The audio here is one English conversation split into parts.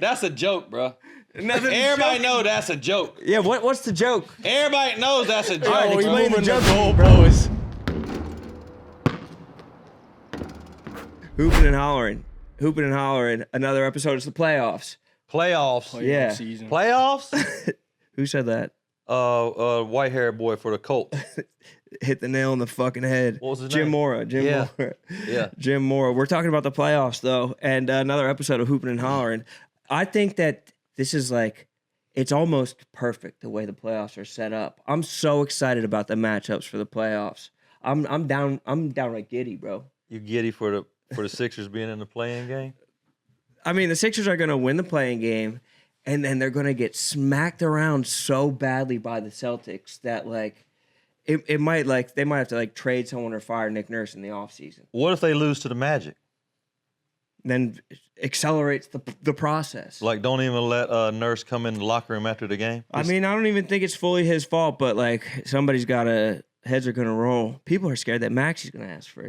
That's a joke, bro. Everybody know that's a joke. Yeah, what's the joke? Everybody knows that's a joke. All right, explain the joke, goalposts. Hooping and hollering. Another episode is the playoffs. Playoffs. Yeah. Season. Playoffs? Who said that? White-haired boy for the Colts. Hit the nail on the fucking head. What was his Jim name? Mora. Yeah. Jim Mora. We're talking about the playoffs, though, and another episode of Hooping and Hollering. I think that this is like, it's almost perfect the way the playoffs are set up. I'm so excited about the matchups for the playoffs. I'm downright giddy, bro. You giddy for the Sixers being in the play-in game? I mean, the Sixers are going to win the playing game, and then they're going to get smacked around so badly by the Celtics that, like, it might, like, they might have to, like, trade someone or fire Nick Nurse in the offseason. What if they lose to the Magic? Then accelerates the process. Like, don't even let Nurse come in the locker room after the game? I mean, I don't even think it's fully his fault, but, like, somebody's got to, heads are going to roll. People are scared that Maxi's going to ask for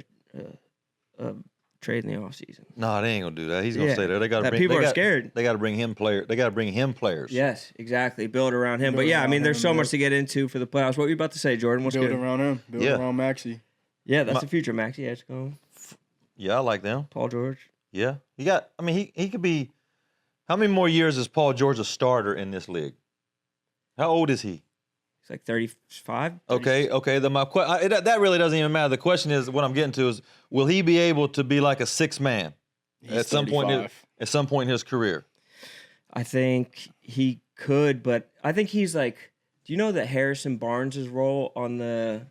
a trade in the offseason. No, they ain't going to do that. He's going to stay there. They got to bring people are scared. They got to bring him players. They got to bring him players. Yes, exactly. Build around him. Build But, yeah, I mean, around there's him, so yeah. much to get into for the playoffs. What were you about to say, Jordan? What's Build good? around him. Build around Maxey. Yeah, that's the future, Maxi. Yeah, let's go. Yeah, I like them. Paul George. Yeah. He could be, how many more years is Paul George a starter in this league? How old is he? He's like 35. Okay. Then that really doesn't even matter. The question is, what I'm getting to is, will he be able to be like a sixth man at some point in his career? I think he could, but I think he's like, do you know that Harrison Barnes' role on the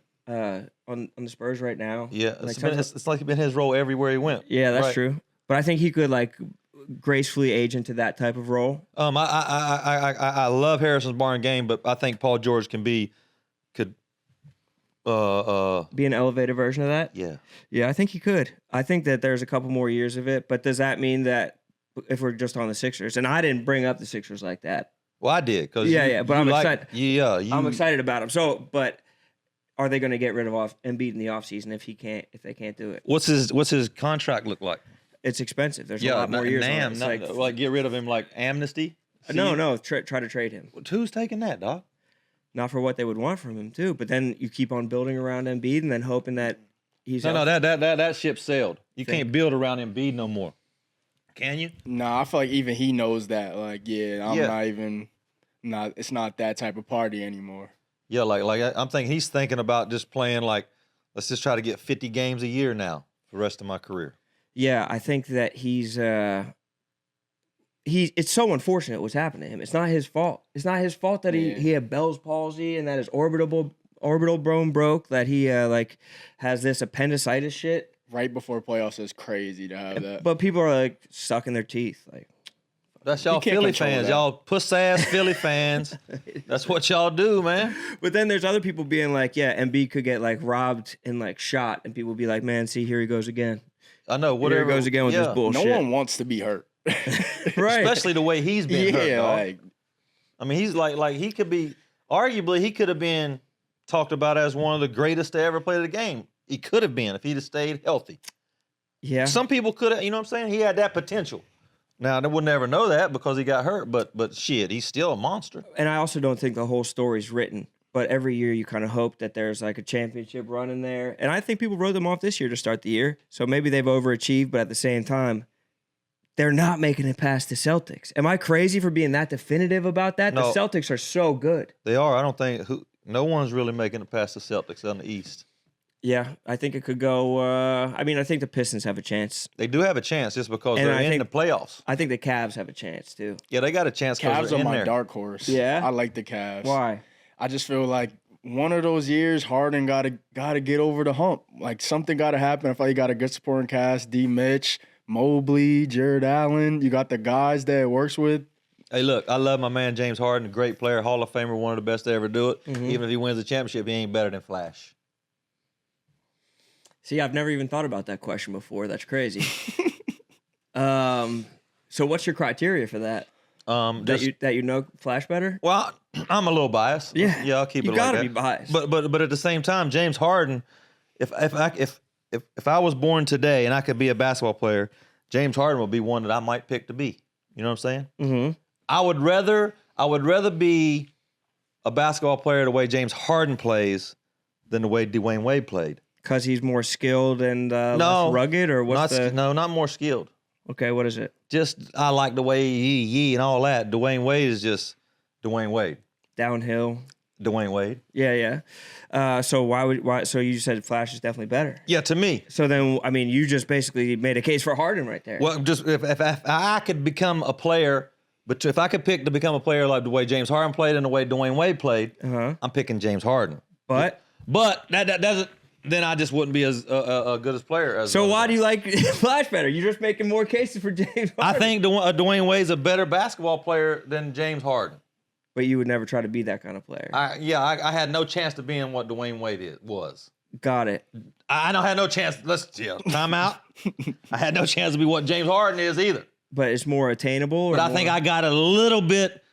Spurs right now? Yeah, Like it's like been his role everywhere he went. Yeah, that's Right. true. But I think he could like gracefully age into that type of role. I love Harrison Barnes' game, but I think Paul George could Be an elevated version of that? Yeah. Yeah, I think he could. I think that there's a couple more years of it, but does that mean that if we're just on the Sixers, and I didn't bring up the Sixers like that. Well, I did because I'm excited. Yeah, I'm excited about him. So, but are they going to get rid of Embiid in the offseason if they can't do it? What's his contract look like? It's expensive. There's a lot more years on it. It's like get rid of him like amnesty? No, try to trade him. Who's taking that, dog? Not for what they would want from him too, but then you keep on building around Embiid and then hoping that he's that ship sailed. You can't build around Embiid no more. Can you? Nah, I feel like even he knows that. Like, it's not that type of party anymore. Yeah, like I'm thinking he's thinking about just playing like, let's just try to get 50 games a year now for the rest of my career. Yeah, I think that it's so unfortunate what's happened to him. It's not his fault. It's not his fault that he had Bell's palsy and that his orbital bone broke, that he has this appendicitis shit. Right before playoffs is crazy to have that. But people are like sucking their teeth. Like, that's y'all Philly fans. Y'all puss-ass Philly fans. That's what y'all do, man. But then there's other people being like, yeah, Embiid could get like robbed and like shot. And people be like, man, see, here he goes again. I know. Whatever. Here he goes again with this bullshit. No one wants to be hurt. Right. Especially the way he's been hurt, dog. Like, I mean, he's like he could be, arguably, he could have been talked about as one of the greatest to ever play the game. He could have been if he'd have stayed healthy. Yeah. Some people could have, you know what I'm saying? He had that potential. Now, they would never know that because he got hurt, but shit, he's still a monster. And I also don't think the whole story's written. But every year you kind of hope that there's like a championship run in there. And I think people wrote them off this year to start the year. So maybe they've overachieved, but at the same time, they're not making it past the Celtics. Am I crazy for being that definitive about that? No. The Celtics are so good. They are. I don't think no one's really making it past the Celtics on the East. Yeah, I think it could go. I think the Pistons have a chance. They do have a chance just because they're in the playoffs. I think the Cavs have a chance too. Yeah, they got a chance because Cavs they're are in my there. dark horse. Yeah? I like the Cavs. Why? I just feel like one of those years, Harden gotta get over the hump. Like something gotta happen. I feel like you got a good supporting cast. D. Mitch, Mobley, Jared Allen. You got the guys that it works with. Hey, look, I love my man James Harden, a great player, Hall of Famer, one of the best to ever do it. Mm-hmm. Even if he wins the championship, he ain't better than Flash. See, I've never even thought about that question before. That's crazy. So what's your criteria for that? That you know Flash better? Well, I'm a little biased. Yeah, I'll keep it like that. You gotta be biased. But at the same time, James Harden, if I was born today and I could be a basketball player, James Harden would be one that I might pick to be. You know what I'm saying? Mm-hmm. I would rather be a basketball player the way James Harden plays than the way Dwayne Wade played. Because he's more skilled and less rugged, or what's not more skilled. Okay, what is it? Just I like the way he and all that. Dwayne Wade is just Dwayne Wade. Downhill. Dwayne Wade. Yeah. So why? So you said Flash is definitely better. Yeah, to me. So then, I mean, you just basically made a case for Harden right there. Well, just if I could become a player, but if I could pick to become a player like the way James Harden played and the way Dwayne Wade played, I'm picking James Harden. But that doesn't. Then I just wouldn't be as good as player as. So why do you like Flash better? You're just making more cases for James Harden. I think Dwayne Wade's a better basketball player than James Harden. But you would never try to be that kind of player. I had no chance to being what Dwayne Wade was. Got it. I don't have no chance. Time out. I had no chance to be what James Harden is either. But it's more attainable. But I think I got a little bit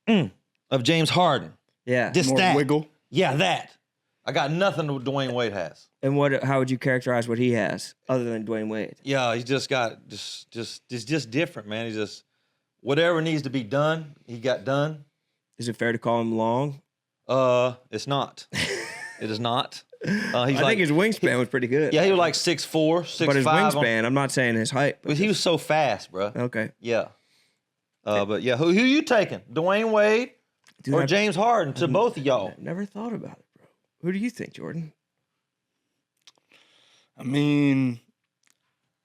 of James Harden. Yeah. Just More that. wiggle. Yeah, that. I got nothing that Dwayne Wade has. And how would you characterize what he has other than Dwayne Wade? Yeah, he's just got just different, man. He's just whatever needs to be done, he got done. Is it fair to call him long? It's not. It is not. I think his wingspan was pretty good. Yeah, he was like 6'4", 6'5". But his wingspan, I'm not saying his height. But he was so fast, bro. Okay. Yeah. But yeah, who you taking? Dwayne Wade or James Harden? To both of y'all. Never thought about it, bro. Who do you think, Jordan? I mean,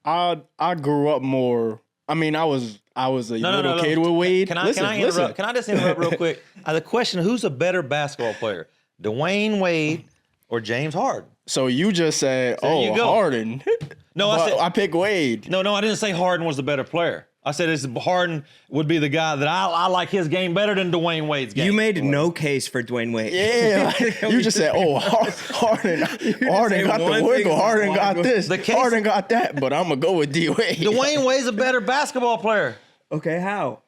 I grew up more. I mean, I was a little kid with Wade. Can I interrupt? Can I just interrupt real quick? The question: who's a better basketball player, Dwayne Wade or James Harden? So you just said, Harden. No, I pick Wade. No, I didn't say Harden was the better player. I said Harden would be the guy that I like his game better than Dwayne Wade's game. You made no case for Dwayne Wade. Yeah, you just said, Harden got the wiggle. Harden got this. Harden got that. But I'm gonna go with D Wade. Dwayne Wade's a better basketball player. Okay, how?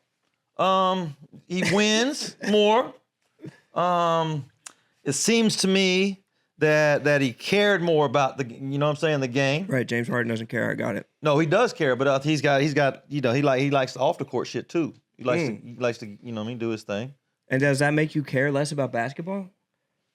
He wins more. It seems to me that he cared more about the game. Right, James Harden doesn't care. I got it. No, he does care, but he's got he likes the off the court shit too. He likes to do his thing. And does that make you care less about basketball?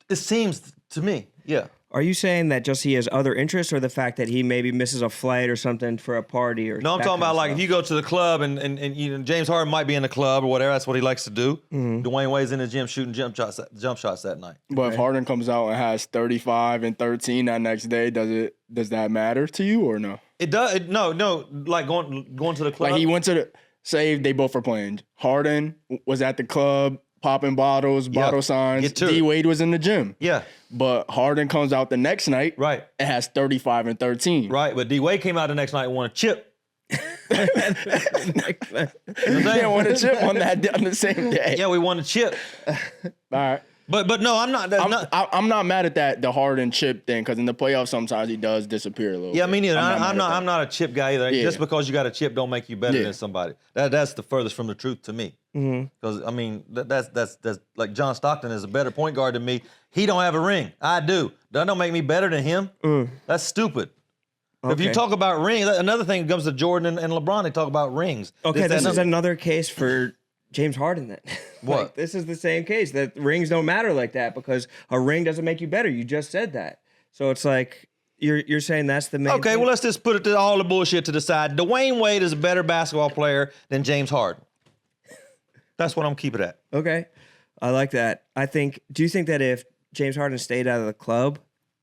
It seems to me, yeah. Are you saying that just he has other interests, or the fact that he maybe misses a flight or something for a party? Or no, I'm talking about like if you go to the club and James Harden might be in the club or whatever. That's what he likes to do. Mm-hmm. Dwayne Wade's in the gym shooting jump shots that night. But if Harden comes out and has 35 and 13 that next day, does that matter to you or no? It does. No. Like going to the club. Like he went to say they both are playing. Harden was at the club popping bottles, bottle signs. D Wade was in the gym. Yeah. But Harden comes out the next night. Right. It has 35 and 13. Right. But D Wade came out the next night and won a chip. He didn't win a chip on the same day. Yeah, we won a chip. All right. But no, I'm not. I'm not mad at the Harden chip thing because in the playoffs sometimes he does disappear a little. Yeah, bit. me neither. I'm not a chip guy either. Yeah. Just because you got a chip don't make you better than somebody. That's the furthest from the truth to me. Because I mean that's like John Stockton is a better point guard than me. He don't have a ring. I do. That don't make me better than him. That's stupid. Okay. If you talk about rings, another thing comes to Jordan and LeBron. They talk about rings. Okay, this is another case for James Harden then. What? Like, this is the same case that rings don't matter like that because a ring doesn't make you better. You just said that. So it's like you're saying that's the main Okay, thing? well, let's just put all the bullshit to the side. Dwayne Wade is a better basketball player than James Harden. That's what I'm keeping at. Okay. I like that. Do you think that if James Harden stayed out of the club,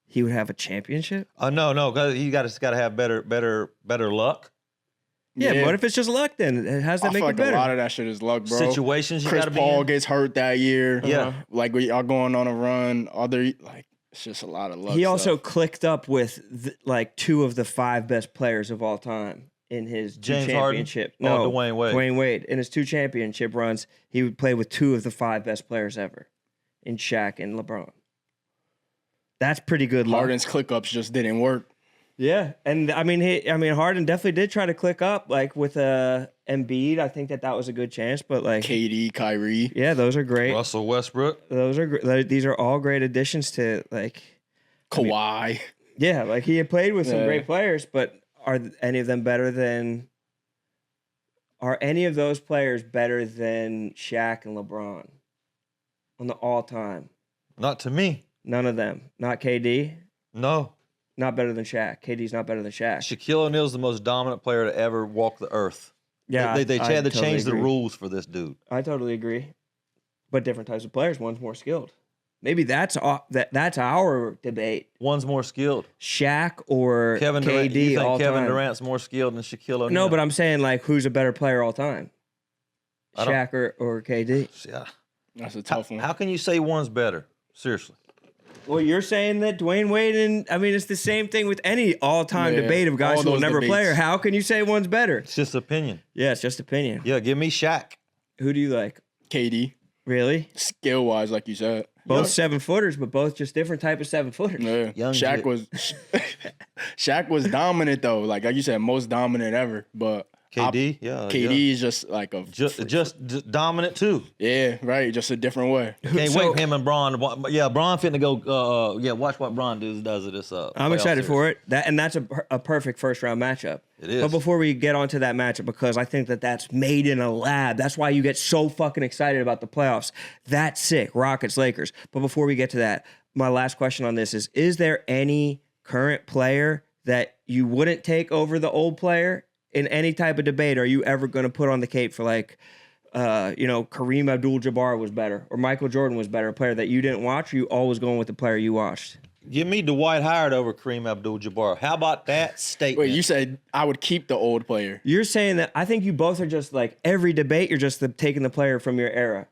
he would have a championship? No, because he got to have better luck. Yeah, what if it's just luck then? How's that make it better? A lot of that shit is luck, bro. Situations you got to be in. Chris Paul gets hurt that year. Yeah. Like we are going on a run. It's just a lot of luck. He also clicked up with two of the 5 best players of all time in his James championship. Harden? No, Dwayne Wade. Dwayne Wade. In his 2 championship runs, he would play with 2 of the 5 best players ever in Shaq and LeBron. That's pretty good luck. Harden's click ups just didn't work. Yeah, and Harden definitely did try to click up with Embiid. I think that was a good chance, but KD, Kyrie. Yeah, those are great. Russell Westbrook. Those are these are all great additions to Kawhi. He had played with some great players, but are any of them better than Are any of those players better than Shaq and LeBron on the all-time? Not to me. None of them. Not KD? No. Not better than Shaq. KD's not better than Shaq. Shaquille O'Neal's the most dominant player to ever walk the earth. Yeah, They I had to totally change the agree. rules for this dude. I totally agree. But different types of players. One's more skilled. Maybe that's our debate. One's more skilled. Shaq or Kevin Durant. KD You think all Kevin time. Durant's more skilled than Shaquille O'Neal? No, but I'm saying like who's a better player all time? Shaq or KD? Yeah. That's a tough one. How can you say one's better? Seriously. Well, you're saying that Dwayne Wade it's the same thing with any all-time Yeah, debate of guys all who will those never play. debates. How can you say one's better? It's just opinion. Yeah, it's just opinion. Yeah, give me Shaq. Who do you like? KD, Really? skill wise, like you said. Both 7-footers, but both just different type of 7-footers. Yeah. Young Shaq Jit. was Shaq was dominant though. Like you said, most dominant ever. But KD, yeah. KD is just like a Just dominant too. yeah, right. Just a different way. Can't So- wait for him and Braun. Yeah, Braun finna go. Watch what Braun does at this. I'm excited for it. That's a perfect first-round matchup. It is. But before we get onto that matchup, because I think that's made in a lab. That's why you get so fucking excited about the playoffs. That's sick. Rockets, Lakers. But before we get to that, my last question on this is there any current player that you wouldn't take over the old player in any type of debate? Are you ever going to put on the cape for Kareem Abdul-Jabbar was better or Michael Jordan was better, a player that you didn't watch, or you always going with the player you watched? Give me Dwight Howard over Kareem Abdul-Jabbar. How about that statement? Wait, you said I would keep the old player. You're saying that I think you both are just like every debate, you're just taking the player from your era.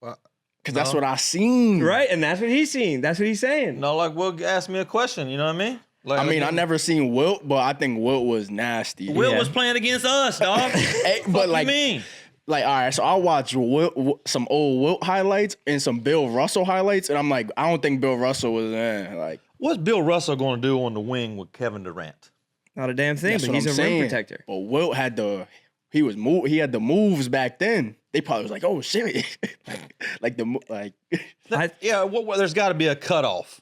Because that's what I seen. Right? And that's what he's seeing. That's what he's saying. No, like Will asked me a question. You know what I mean? Like, I mean, I never seen Wilt, but I think Wilt was nasty. Will Yeah. was playing against us, dog. Hey, What but you like, mean? all right, so I watch some old Wilt highlights and some Bill Russell highlights, and I'm like, I don't think Bill Russell was like. What's Bill Russell going to do on the wing with Kevin Durant? Not a damn thing, That's but what he's I'm a saying. rim protector. But Wilt had he had the moves back then. They probably was like, oh shit, There's got to be a cutoff,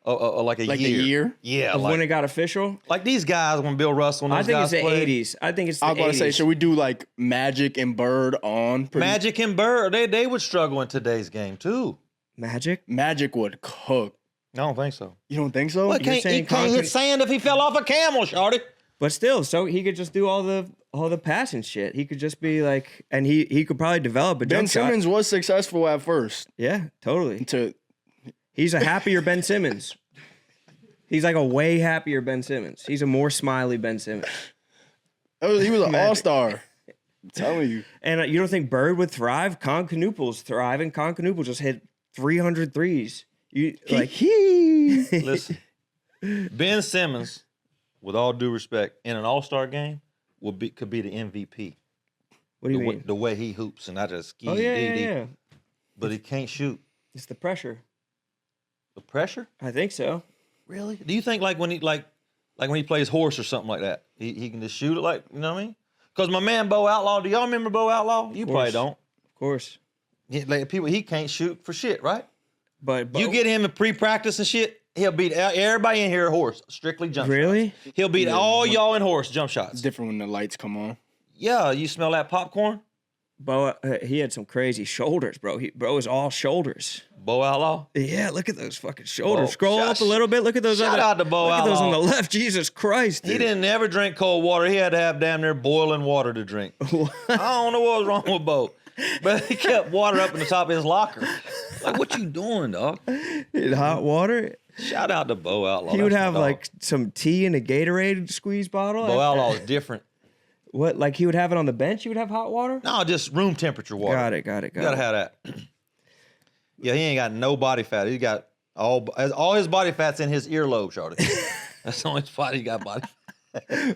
like a like year. the year. Yeah, Of like, when it got official? like these guys when Bill Russell and I those think it's guys the played. 80s. I think it's the I was about to 80s. say, should we do like Magic and Bird on? Magic and Bird, they would struggle in today's game too. Magic? Magic would cook. I don't think so. You don't think so? Well, You're he saying can't hit concrete- sand if he fell off a camel, shorty. But still, so he could just do all the passing shit. He could just be like, and he could probably develop a Ben jump shot. Simmons was successful at first. Yeah, totally. To He's a happier Ben Simmons. He's like a way happier Ben Simmons. He's a more smiley Ben Simmons. he was an Magic. all-star. I'm telling you. And you don't think Bird would thrive? Con Canoople's thriving. Con Canooples just hit 300 threes. Listen, Ben Simmons, with all due respect, in an All-Star game, could be the MVP. What do you mean? The way he hoops, and I just Oh yeah. But he can't shoot. It's the pressure. The pressure? I think so. Really? Do you think like when he when he plays horse or something like that, he can just shoot it like, you know what I mean? Because my man Bo Outlaw, do y'all remember Bo Outlaw? You probably don't. Of course. He can't shoot for shit, right? But You get him in pre-practice and shit, he'll beat everybody in here at horse, strictly jump shots. Really? He'll beat all y'all in horse jump It's shots. different when the lights come on. Yeah, you smell that popcorn? Bo, he had some crazy shoulders, bro. Bro is all shoulders. Bo Outlaw? Yeah, look at those fucking shoulders. Bo, Scroll up a little bit. Look at those. shout out to Bo Look at those on Outlaw. the left. Jesus Christ, dude. He didn't ever drink cold water. He had to have damn near boiling water to drink. I don't know what was wrong with Bo, but he kept water up in the top of his locker. Like, what you doing, dog? In hot water. Shout out to Bo Outlaw. He would That's my have dog. like some tea in a Gatorade squeeze bottle. Bo Outlaw is different. What? Like he would have it on the bench? He would have hot water? No, just room temperature water. Got it. You gotta have that. Yeah, he ain't got no body fat. He got all his body fat's in his earlobe, shorty. That's the only spot he got body.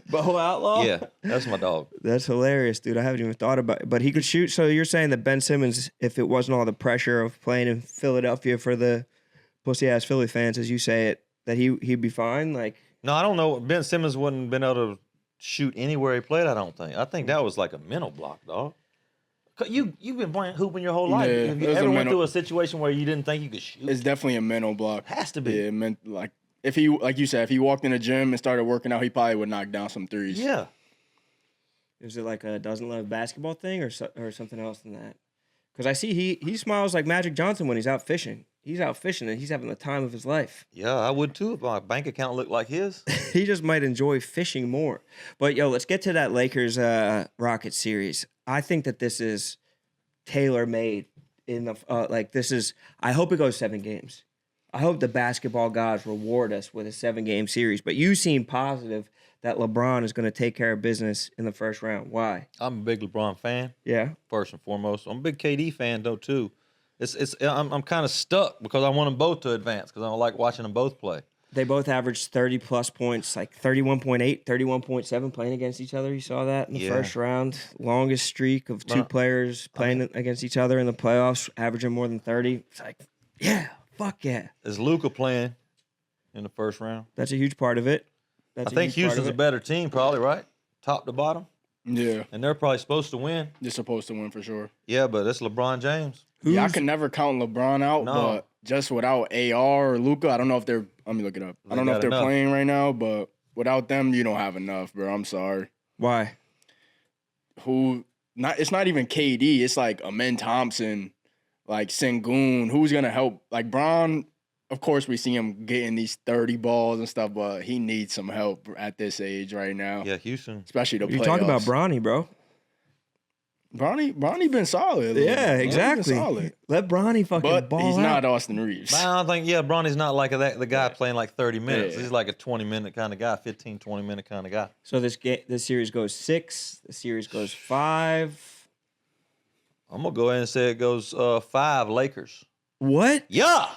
Bo Outlaw? Yeah, that's my dog. That's hilarious, dude. I haven't even thought about it. But he could shoot. So you're saying that Ben Simmons, if it wasn't all the pressure of playing in Philadelphia for the pussy-ass Philly fans, as you say it, that he'd be fine? Like, No, I don't know. Ben Simmons wouldn't been able to shoot anywhere he played. I don't think. I think that was like a mental block, dog. 'Cause you've been playing hooping your whole life. Yeah, Have you it was a ever went mental- through a situation where you didn't think you could shoot? It's definitely a mental block. Has to be. Yeah, like if he, like you said, if he walked in the gym and started working out, he probably would knock down some threes. Yeah. Is it like a doesn't love basketball thing or something else than that? Because I see he smiles like Magic Johnson when he's out fishing. He's out fishing and he's having the time of his life. Yeah, I would too if my bank account looked like his. He just might enjoy fishing more. But let's get to that Lakers Rockets series. I think that this is tailor-made in the this is. I hope it goes 7 games. I hope the basketball gods reward us with a 7-game series. But you seem positive that LeBron is going to take care of business in the first round. Why? I'm a big LeBron fan. Yeah. First and foremost, I'm a big KD fan though too. I'm kind of stuck because I want them both to advance because I don't like watching them both play. They both averaged 30-plus points, like 31.8, 31.7 playing against each other. You saw that in the first round. Longest streak of 2 players playing against each other in the playoffs, averaging more than 30. It's like, yeah, fuck yeah. Is Luka playing in the first round? That's a huge part of it. I think Houston's a better team probably, right? Top to bottom. Yeah. And they're probably supposed to win. They're supposed to win for sure. Yeah, but it's LeBron James. Yeah, I can never count LeBron out, but just without AR or Luka, I don't know if they're – let me look it up. I don't know if they're playing right now, but without them, you don't have enough, bro. I'm sorry. Why? It's not even KD. It's like Amen Thompson, like Sengun. Who's going to help? Like Bron, of course, we see him getting these 30 balls and stuff, but he needs some help at this age right now. Yeah, Houston. Especially the playoffs. You talking about Bronny, bro. Bronny been solid. Yeah, exactly. Been solid. Let Bronny fucking ball he's out. not Austin Reeves. I don't think, Bronny's not like the guy playing like 30 minutes. Yeah. He's like a 20-minute kind of guy, 15, 20-minute kind of guy. So this series goes 6. The series goes 5. I'm going to go ahead and say it goes 5 Lakers. What? Yeah.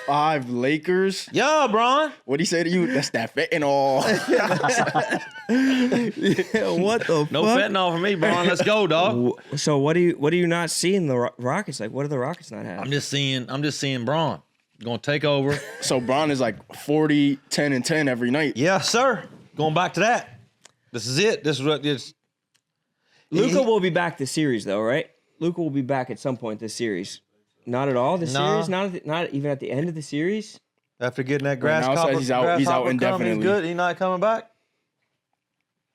5 Lakers. Yeah, Bron. What'd he say to you? That's that fentanyl. What the no fuck? fentanyl for me, Bron. Let's go, dog. So what do you not see in the Rockets? Like, what do the Rockets not have? I'm just seeing Bron going to take over. So Bron is like 40, 10, and 10 every night. Yeah, sir. Going back to that. This is it. This is what it's. Luka will be back this series, though, right? Luka will be back at some point this series. Not at all. Series, not even at the end of the series. After getting that grasshopper, he's out indefinitely. He's good. He's not coming back.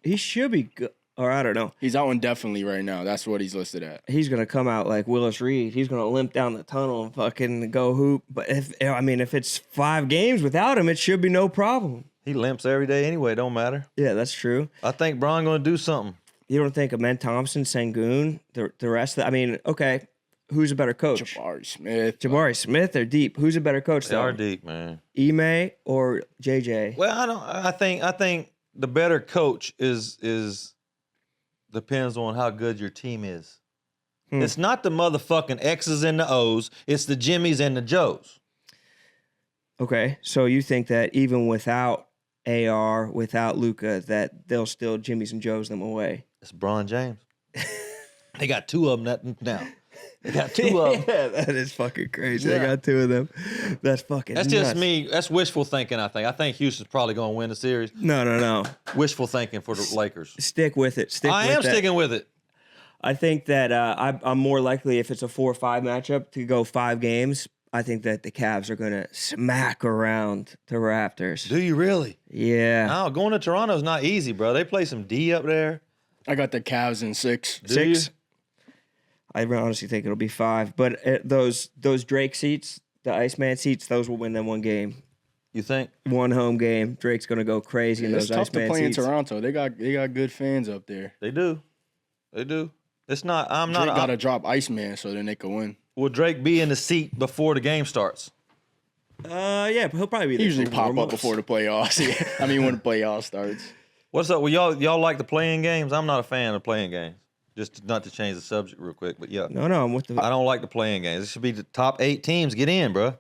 He should be good, or I don't know. He's out indefinitely right now. That's what he's listed at. He's gonna come out like Willis Reed. He's gonna limp down the tunnel and fucking go hoop. But if it's 5 games without him, it should be no problem. He limps every day anyway. Don't matter. Yeah, that's true. I think Bron going to do something. You don't think Amen Thompson, Sengun, the rest of okay. Who's a better coach? Jabari Smith, they're deep. Who's a better coach? They are deep, man. Ime or JJ? Well, I think the better coach is depends on how good your team is. It's not the motherfucking X's and the O's. It's the Jimmies and the Joes. Okay, so you think that even without AR, without Luka, that they'll still Jimmies and Joes them away? It's LeBron James. They got 2 of them now. They got 2 of them. Yeah, that is fucking crazy. Yeah. They got 2 of them. That's fucking That's nuts. just me. That's wishful thinking, I think. I think Houston's probably going to win the series. No. Wishful thinking for the Lakers. Stick with it. I am sticking with it. I think that I'm more likely, if it's a 4-5 matchup, to go 5 games. I think that the Cavs are going to smack around the Raptors. Do you really? Yeah. No, going to Toronto's not easy, bro. They play some D up there. I got the Cavs in 6. Do you? I honestly think it'll be 5. But those Drake seats, the Iceman seats, those will win them 1 game. You think? 1 home game. Drake's going to go crazy in those Iceman seats. It's tough to play in Toronto. They got good fans up there. They do. It's not. Drake got to drop Iceman so then they can win. Will Drake be in the seat before the game starts? Yeah, he'll probably be there. He usually pop up before the playoffs. I mean, when the playoffs starts. What's up? Well, y'all like the playing games? I'm not a fan of playing games. Just not to change the subject real quick, but yeah. No, I'm with the. I don't like the playing games. It should be the top 8 teams get in, bro.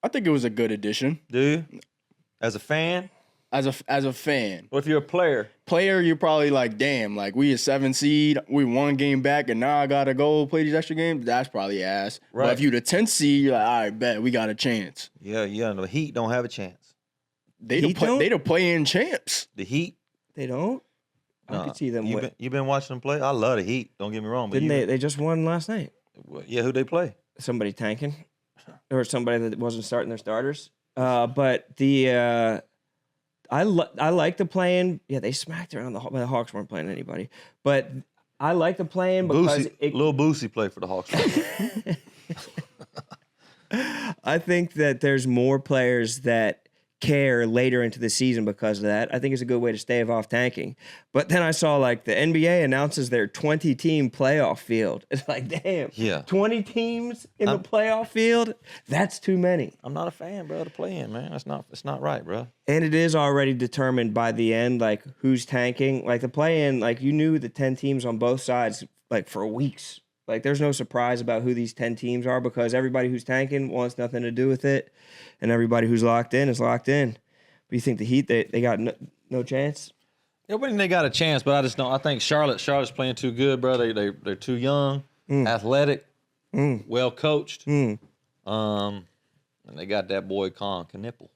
I think it was a good addition. Do you? As a fan? As a fan. What if you're a player? You're probably like, damn, like we a 7 seed, we 1 game back, and now I gotta go play these extra games. That's probably ass. Right. But if you the 10th seed, you're like, all right, bet we got a chance. Yeah. The Heat don't have a chance. They the play-in champs. The Heat? They don't. I could see them. You've been watching them play. I love the Heat. Don't get me wrong. But Didn't they just won last night? Yeah, who they play? Somebody tanking, or somebody that wasn't starting their starters. But I like the play-in. Yeah, they smacked around the Hawks weren't playing anybody, but I like the play-in because Lil Boosie played for the Hawks. I think that there's more players that care later into the season because of that. I think it's a good way to stave off tanking. But then I saw like the NBA announces their 20-team playoff field. It's like, damn, 20 teams in the playoff field? That's too many. I'm not a fan, bro, to play in, man. It's not right, bro. And it is already determined by the end, like who's tanking. Like the play-in, like you knew the 10 teams on both sides like for weeks. Like, there's no surprise about who these 10 teams are because everybody who's tanking wants nothing to do with it, and everybody who's locked in is locked in. But you think the Heat, they got no chance? Yeah, well, they got a chance, but I just don't. I think Charlotte's playing too good, bro. They're too young, athletic, well coached. And they got that boy Knipple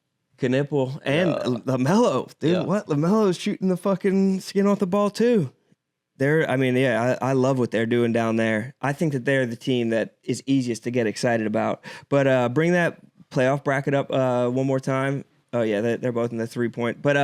and LaMelo. Dude, what? LaMelo's shooting the fucking skin off the ball, too. I love what they're doing down there. I think that they're the team that is easiest to get excited about. But bring that playoff bracket up one more time. Oh, yeah, they're both in the 3-point. But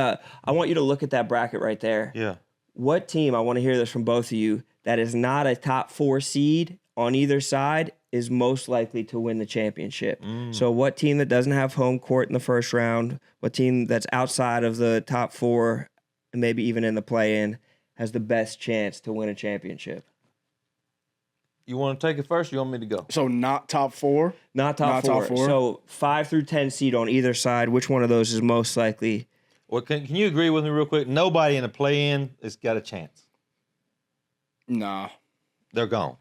I want you to look at that bracket right there. Yeah. What team, I want to hear this from both of you, that is not a top 4 seed on either side is most likely to win the championship. So what team that doesn't have home court in the first round, what team that's outside of the top 4, and maybe even in the play-in, has the best chance to win a championship? You want to take it first or you want me to go? So not top 4? Not top four. So 5 through 10 seed on either side. Which one of those is most likely? Well, can you agree with me real quick? Nobody in the play-in has got a chance. Nah. They're gone.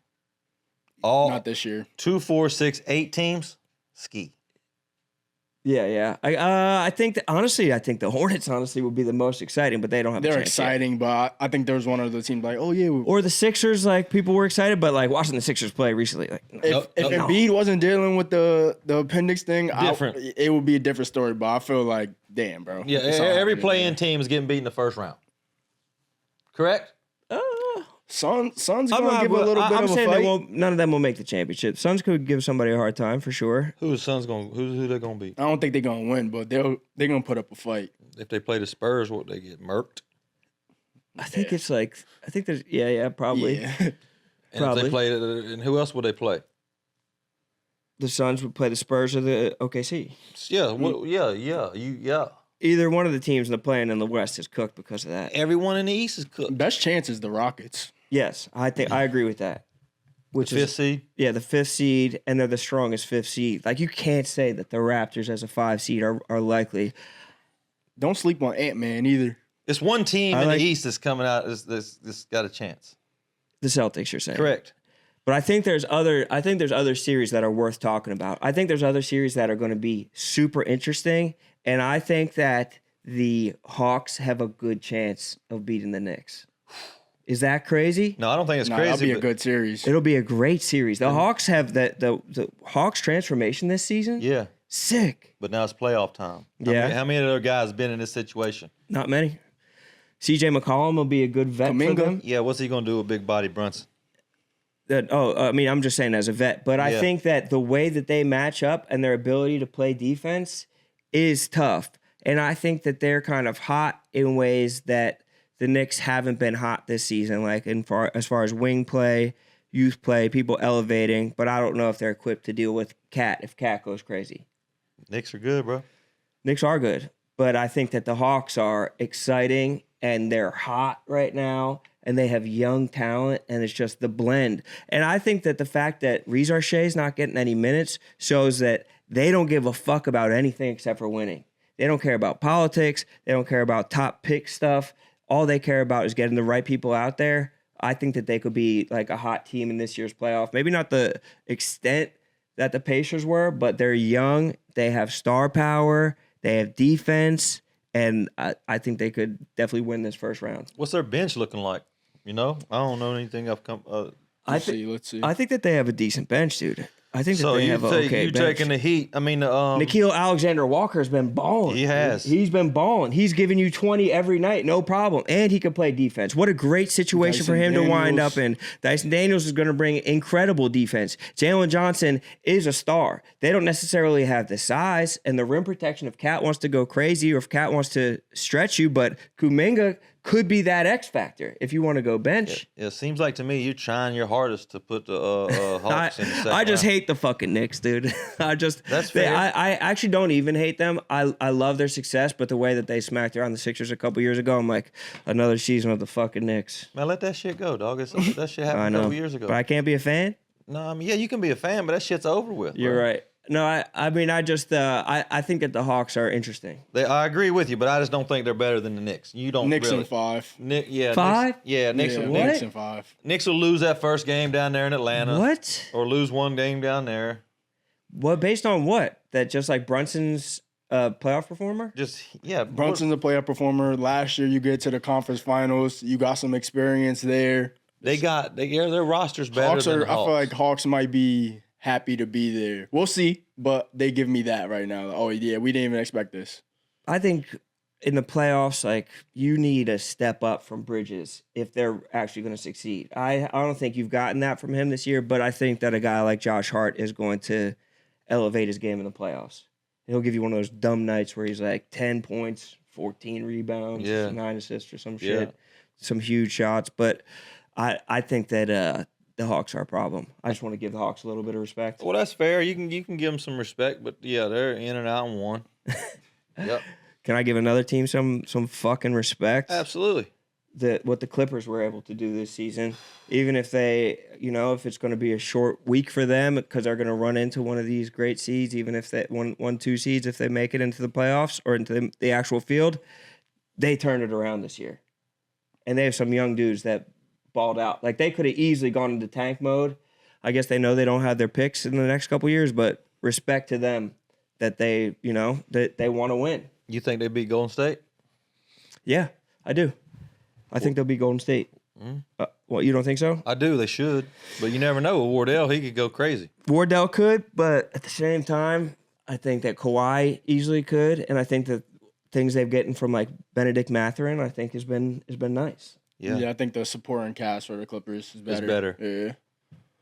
Not this year. 2, 4, 6, 8 teams, ski. Yeah. I think the Hornets honestly would be the most exciting, but they don't have. They're a chance exciting, yet. But I think there's one of the teams like, oh yeah. Or the Sixers, like people were excited, but like watching the Sixers play recently, like if Embiid wasn't dealing with the appendix thing, it would be a different story. But I feel like, damn, bro. Yeah, every play-in team is getting beat in the first round. Correct? Suns gonna give a little bit of a fight. None of them will make the championship. Suns could give somebody a hard time for sure. Who they gonna beat? I don't think they're gonna win, but they're gonna put up a fight. If they play the Spurs, what they get murked? I think there's probably. Yeah. And probably. if they play, and who else would they play? The Suns would play the Spurs or the OKC. Yeah. Either one of the teams in the play-in in the West is cooked because of that. Everyone in the East is cooked. Best chance is the Rockets. Yes, I agree with that. Which is 5th seed? Yeah, the 5th seed, and they're the strongest 5th seed. Like, you can't say that the Raptors as a 5 seed are likely. Don't sleep on Ant-Man either. It's one team in the East that's coming out that's got a chance. The Celtics, you're saying. Correct. But I think there's other series that are worth talking about. I think there's other series that are going to be super interesting, and I think that the Hawks have a good chance of beating the Knicks. Is that crazy? No, I don't think it's crazy. That'll be a good series. It'll be a great series. The Hawks have the Hawks transformation this season. Yeah. Sick. But now it's playoff time. How many other guys have been in this situation? Not many. CJ McCollum will be a good vet for them. Yeah, what's he going to do with Big Body Brunson? I'm just saying as a vet. But I think that the way that they match up and their ability to play defense is tough. And I think that they're kind of hot in ways that the Knicks haven't been hot this season, like as far as wing play, youth play, people elevating. But I don't know if they're equipped to deal with Cat if Cat goes crazy. Knicks are good, bro. Knicks are good. But I think that the Hawks are exciting and they're hot right now. And they have young talent, and it's just the blend. And I think that the fact that Reza Shay's not getting any minutes shows that they don't give a fuck about anything except for winning. They don't care about politics. They don't care about top pick stuff. All they care about is getting the right people out there. I think that they could be like a hot team in this year's playoff. Maybe not the extent that the Pacers were, but they're young. They have star power. They have defense. And I think they could definitely win this first round. What's their bench looking like? You know, I don't know anything. Let's see. I think that they have a decent bench, dude. I think that So they you have an okay you bench. taking the Heat? I mean, Nickeil Alexander-Walker's been balling. He has. He's been balling. He's giving you 20 every night, no problem. And he can play defense. What a great situation for him to wind up in. Dyson Daniels is going to bring incredible defense. Jalen Johnson is a star. They don't necessarily have the size and the rim protection if Cat wants to go crazy or if Cat wants to stretch you, but Kuminga could be that X factor if you want to go bench. it seems like to me you're trying your hardest to put the Hawks in the second I just round. hate the fucking Knicks, dude. That's fair. I actually don't even hate them. I love their success, but the way that they smacked around the Sixers a couple years ago, I'm like, another season of the fucking Knicks. Man, let that shit go, dog. That shit I happened a know, couple years ago. but I can't be a fan. No, I mean, yeah, you can be a fan, but that shit's over with. You're bro. right. No, I mean, I just I think that the Hawks are interesting. I agree with you, but I just don't think they're better than the Knicks. You don't. Knicks really. in 5. Yeah, 5? Knicks, yeah, Knicks. Yeah, will, What? Knicks in 5. Knicks will lose that first game down there in Atlanta. What? Or lose one game down there. What? Based on what? That just like Brunson's playoff performer? Just yeah, Brunson's a playoff performer. Last year, you get to the conference finals. You got some experience there. Their roster's better Hawks than are. the I Hawks. feel like Hawks might be happy to be there. We'll see, but they give me that right now. Oh yeah, we didn't even expect this. I think in the playoffs, like you need a step up from Bridges if they're actually going to succeed. I don't think you've gotten that from him this year, but I think that a guy like Josh Hart is going to elevate his game in the playoffs. He'll give you one of those dumb nights where he's like 10 points, 14 rebounds, 9 assists or some shit, some huge shots. But I think that the Hawks are a problem. I just want to give the Hawks a little bit of respect. Well, that's fair. You can give them some respect, but yeah, they're in and out in one. Yep, Can I give another team some fucking respect? absolutely. What the Clippers were able to do this season, even if they, if it's going to be a short week for them because they're going to run into one of these great seeds, even if they 1-2 seeds, if they make it into the playoffs or into the actual field, they turned it around this year, and they have some young dudes that balled out. Like they could have easily gone into tank mode. I guess they know they don't have their picks in the next couple years, but respect to them that they, that they want to win. You think they beat Golden State? Yeah, I do. I think they'll be Golden State. Well, you don't think so? I do. They should, but you never know. With Wardell, he could go crazy. Wardell could, but at the same time, I think that Kawhi easily could, and I think that things they've gotten from like Benedict Mathurin, I think has been nice. Yeah, I think the supporting cast for the Clippers is better. It's better. Yeah.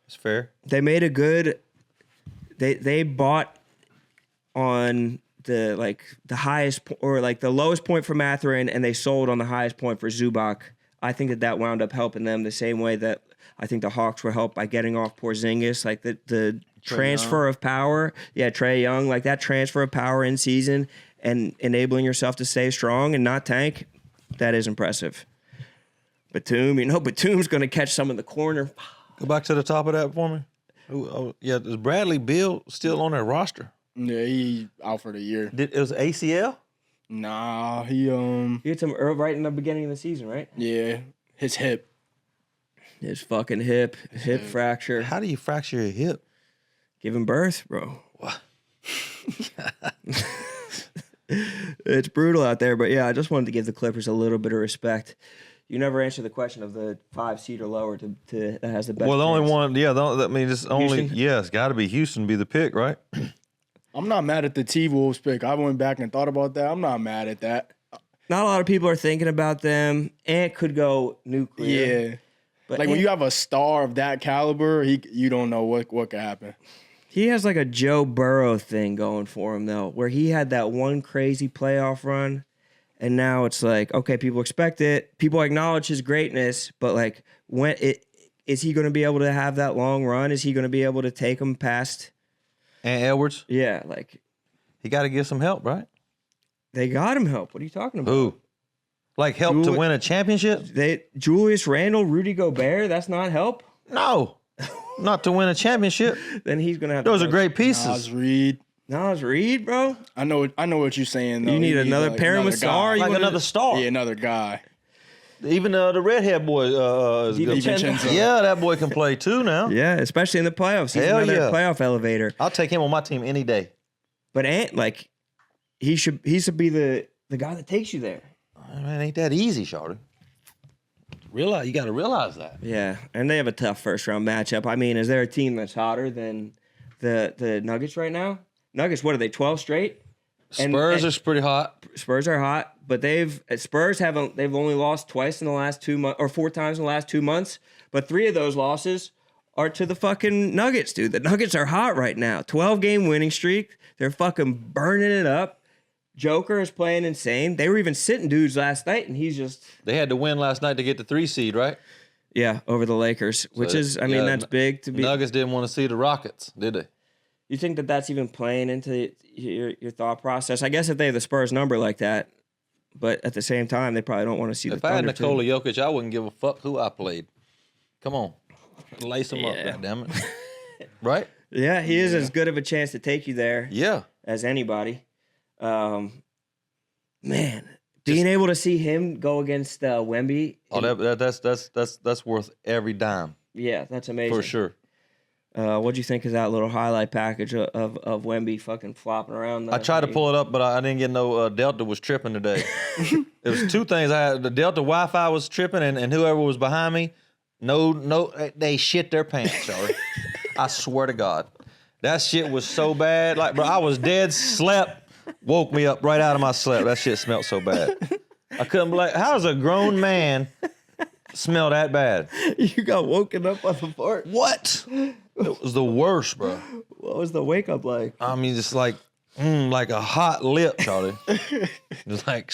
It's fair. They made a good. They bought on the highest or like the lowest point for Mathurin, and they sold on the highest point for Zubac. I think that wound up helping them the same way that I think the Hawks were helped by getting off Porzingis, like the transfer of power. Yeah, Trae Young, like that transfer of power in season and enabling yourself to stay strong and not tank. That is impressive. Batum, Batum's going to catch some in the corner. Go back to the top of that for me. Yeah, is Bradley Beal still on their roster? Yeah, he out for the year. It was ACL? Nah, he He had some right in the beginning of the season, right? yeah, his hip. His fucking hip fracture. How do you fracture your hip? Giving birth, bro. What? It's brutal out there, but yeah, I just wanted to give the Clippers a little bit of respect. You never answered the question of the 5 seed or lower to that has the best. Well, the only chance. one, I mean, it's only, Houston? it's got to be Houston be the pick, right? I'm not mad at the T-Wolves pick. I went back and thought about that. I'm not mad at that. Not a lot of people are thinking about them. Ant could go nuclear. Yeah. But Like when you have a star of that caliber, you don't know what could happen. He has like a Joe Burrow thing going for him though, where he had that one crazy playoff run, and now it's like, okay, people expect it, people acknowledge his greatness, but like, is he going to be able to have that long run? Is he going to be able to take them past? And Edwards, Yeah, like he got to get some help, right? they got him help. What are you talking about? Who? Like help to win a championship? Julius Randle, Rudy Gobert. That's not help. No, not to win a championship. Then he's gonna have. Those to are great pieces. Nas Reed. Nas Reed, bro. I know what you're saying. Though. You need another like pairing another with guy. Sarr. You Like wanna- another star. Yeah, another guy. Even the redhead boy is good. DiVincenzo. Yeah, that boy can play too now. Yeah, especially in the playoffs. He's Hell another yeah. playoff elevator. I'll take him on my team any day. But Ant, like, he should be the guy that takes you there. Man, ain't that easy, Shorty. You got to realize that. Yeah, and they have a tough first round matchup. I mean, is there a team that's hotter than the Nuggets right now. Nuggets, what are they? 12 straight. Spurs are pretty hot. Spurs are hot, but they've only lost twice in the last 2 months, or 4 times in the last 2 months. But 3 of those losses are to the fucking Nuggets, dude. The Nuggets are hot right now. 12-game winning streak. They're fucking burning it up. Joker is playing insane. They were even sitting dudes last night, and he's just... They had to win last night to get the 3 seed, right? Yeah, over the Lakers, which is, I mean, that's big to be... Nuggets didn't want to see the Rockets, did they? You think that that's even playing into your thought process? I guess if they have the Spurs number like that, but at the same time, they probably don't want to see the Thunder. If I had Nikola Jokic, I wouldn't give a fuck who I played. Come on. Lace him up, goddammit. Right? Yeah, he is as good of a chance to take you there as anybody. Man, being able to see him go against Wemby. Oh, that's worth every dime. Yeah, that's amazing. For sure. What'd you think of that little highlight package of Wemby fucking flopping around? I tried to pull it up, but I didn't get no Delta was tripping today. It was 2 things. The Delta Wi-Fi was tripping, and whoever was behind me, no, they shit their pants, sorry. I swear to God. That shit was so bad. Like, bro, I was dead, slept, woke me up right out of my sleep. That shit smelled so bad. I couldn't believe, how does a grown man smell that bad? You got woken up on the fart. What? It was the worst, bro. What was the wake up like? I mean, just like a hot lip, Charlie. Just like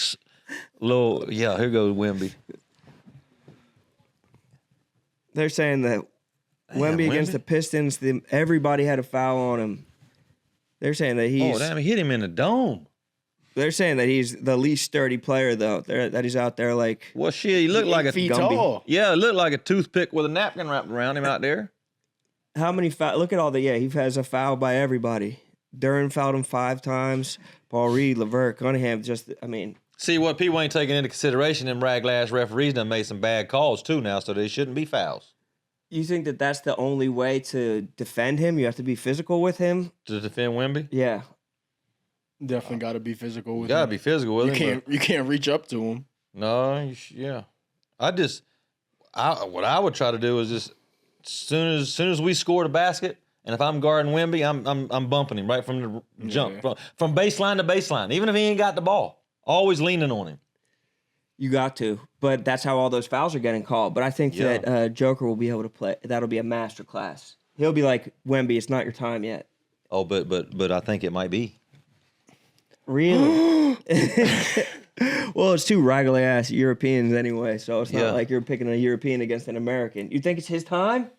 little, here goes Wemby. They're saying that Wemby against the Pistons, everybody had a foul on him. They're saying that he's... Oh, damn, he hit him in the dome. They're saying that he's the least sturdy player, though. That he's out there like... Well, shit, he looked like a... feet tall. Yeah, it looked like a toothpick with a napkin wrapped around him out there. How many fouls? Look at all the... Yeah, he has a foul by everybody. Duran fouled him 5 times. Paul Reed, LeVert, Cunningham, See, what people ain't taking into consideration, them rag-glass referees done made some bad calls, too, now, so they shouldn't be fouls. You think that that's the only way to defend him? You have to be physical with him? To defend Wemby? Yeah. Definitely got to be physical with him. You got to be physical with him. You can't reach up to him. No, what I would try to do is just as soon as we score the basket, and if I'm guarding Wemby, I'm bumping him right from the jump, from baseline to baseline, even if he ain't got the ball. Always leaning on him. You got to, but that's how all those fouls are getting called. But I think that Joker will be able to play. That'll be a master class. He'll be like, Wemby, it's not your time yet. Oh, but I think it might be. Really? Well, it's 2 raggedy ass Europeans anyway, so it's not like you're picking a European against an American. You think it's his time?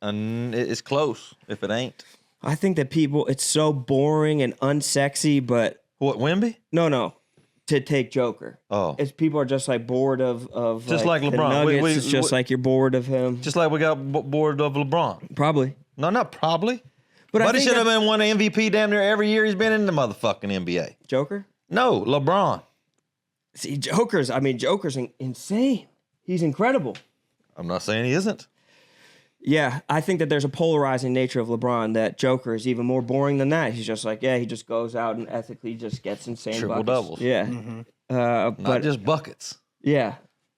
And it's close if it ain't. I think that it's so boring and unsexy, but... What, Wemby? No. To take Joker. Oh. It's people are just like bored of just like LeBron. The Nuggets. It's just like you're bored of him. Just like we got bored of LeBron. Probably. No, not probably. But he should have been one MVP damn near every year he's been in the motherfucking NBA. Joker? No, LeBron. See, Joker's insane. He's incredible. I'm not saying he isn't. Yeah, I think that there's a polarizing nature of LeBron that Joker is even more boring than that. He's just like, he just goes out and ethically just gets insane triple buckets. doubles. Yeah. Mm-hmm. Not just buckets. Yeah.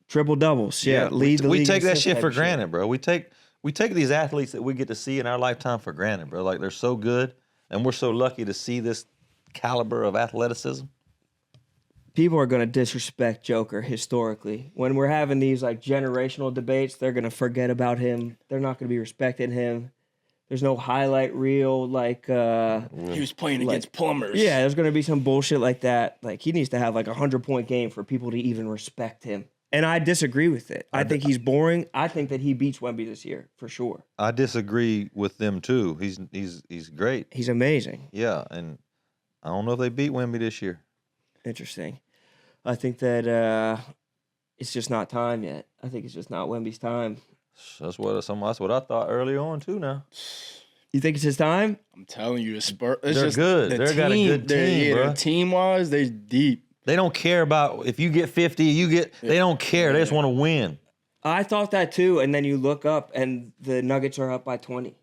Triple doubles. Yeah. Lead the league. We take that shit for granted, bro. We take these athletes that we get to see in our lifetime for granted, bro. Like, they're so good, and we're so lucky to see this caliber of athleticism. People are going to disrespect Joker historically. When we're having these like generational debates, they're going to forget about him. They're not going to be respecting him. There's no highlight reel like... he was playing against plumbers. Yeah, there's going to be some bullshit like that. Like, he needs to have like a 100-point game for people to even respect him. And I disagree with it. I think he's boring. I think that he beats Wemby this year, for sure. I disagree with them, too. He's great. He's amazing. Yeah, and I don't know if they beat Wemby this year. Interesting. I think that it's just not time yet. I think it's just not Wemby's time. That's what I thought early on too. Now, you think it's his time? I'm telling you, the Spurs. They're good. They've got a good team, bro. Team wise, they're deep. They don't care about if you get 50. They don't care. They just want to win. I thought that too, and then you look up and the Nuggets are up by 20.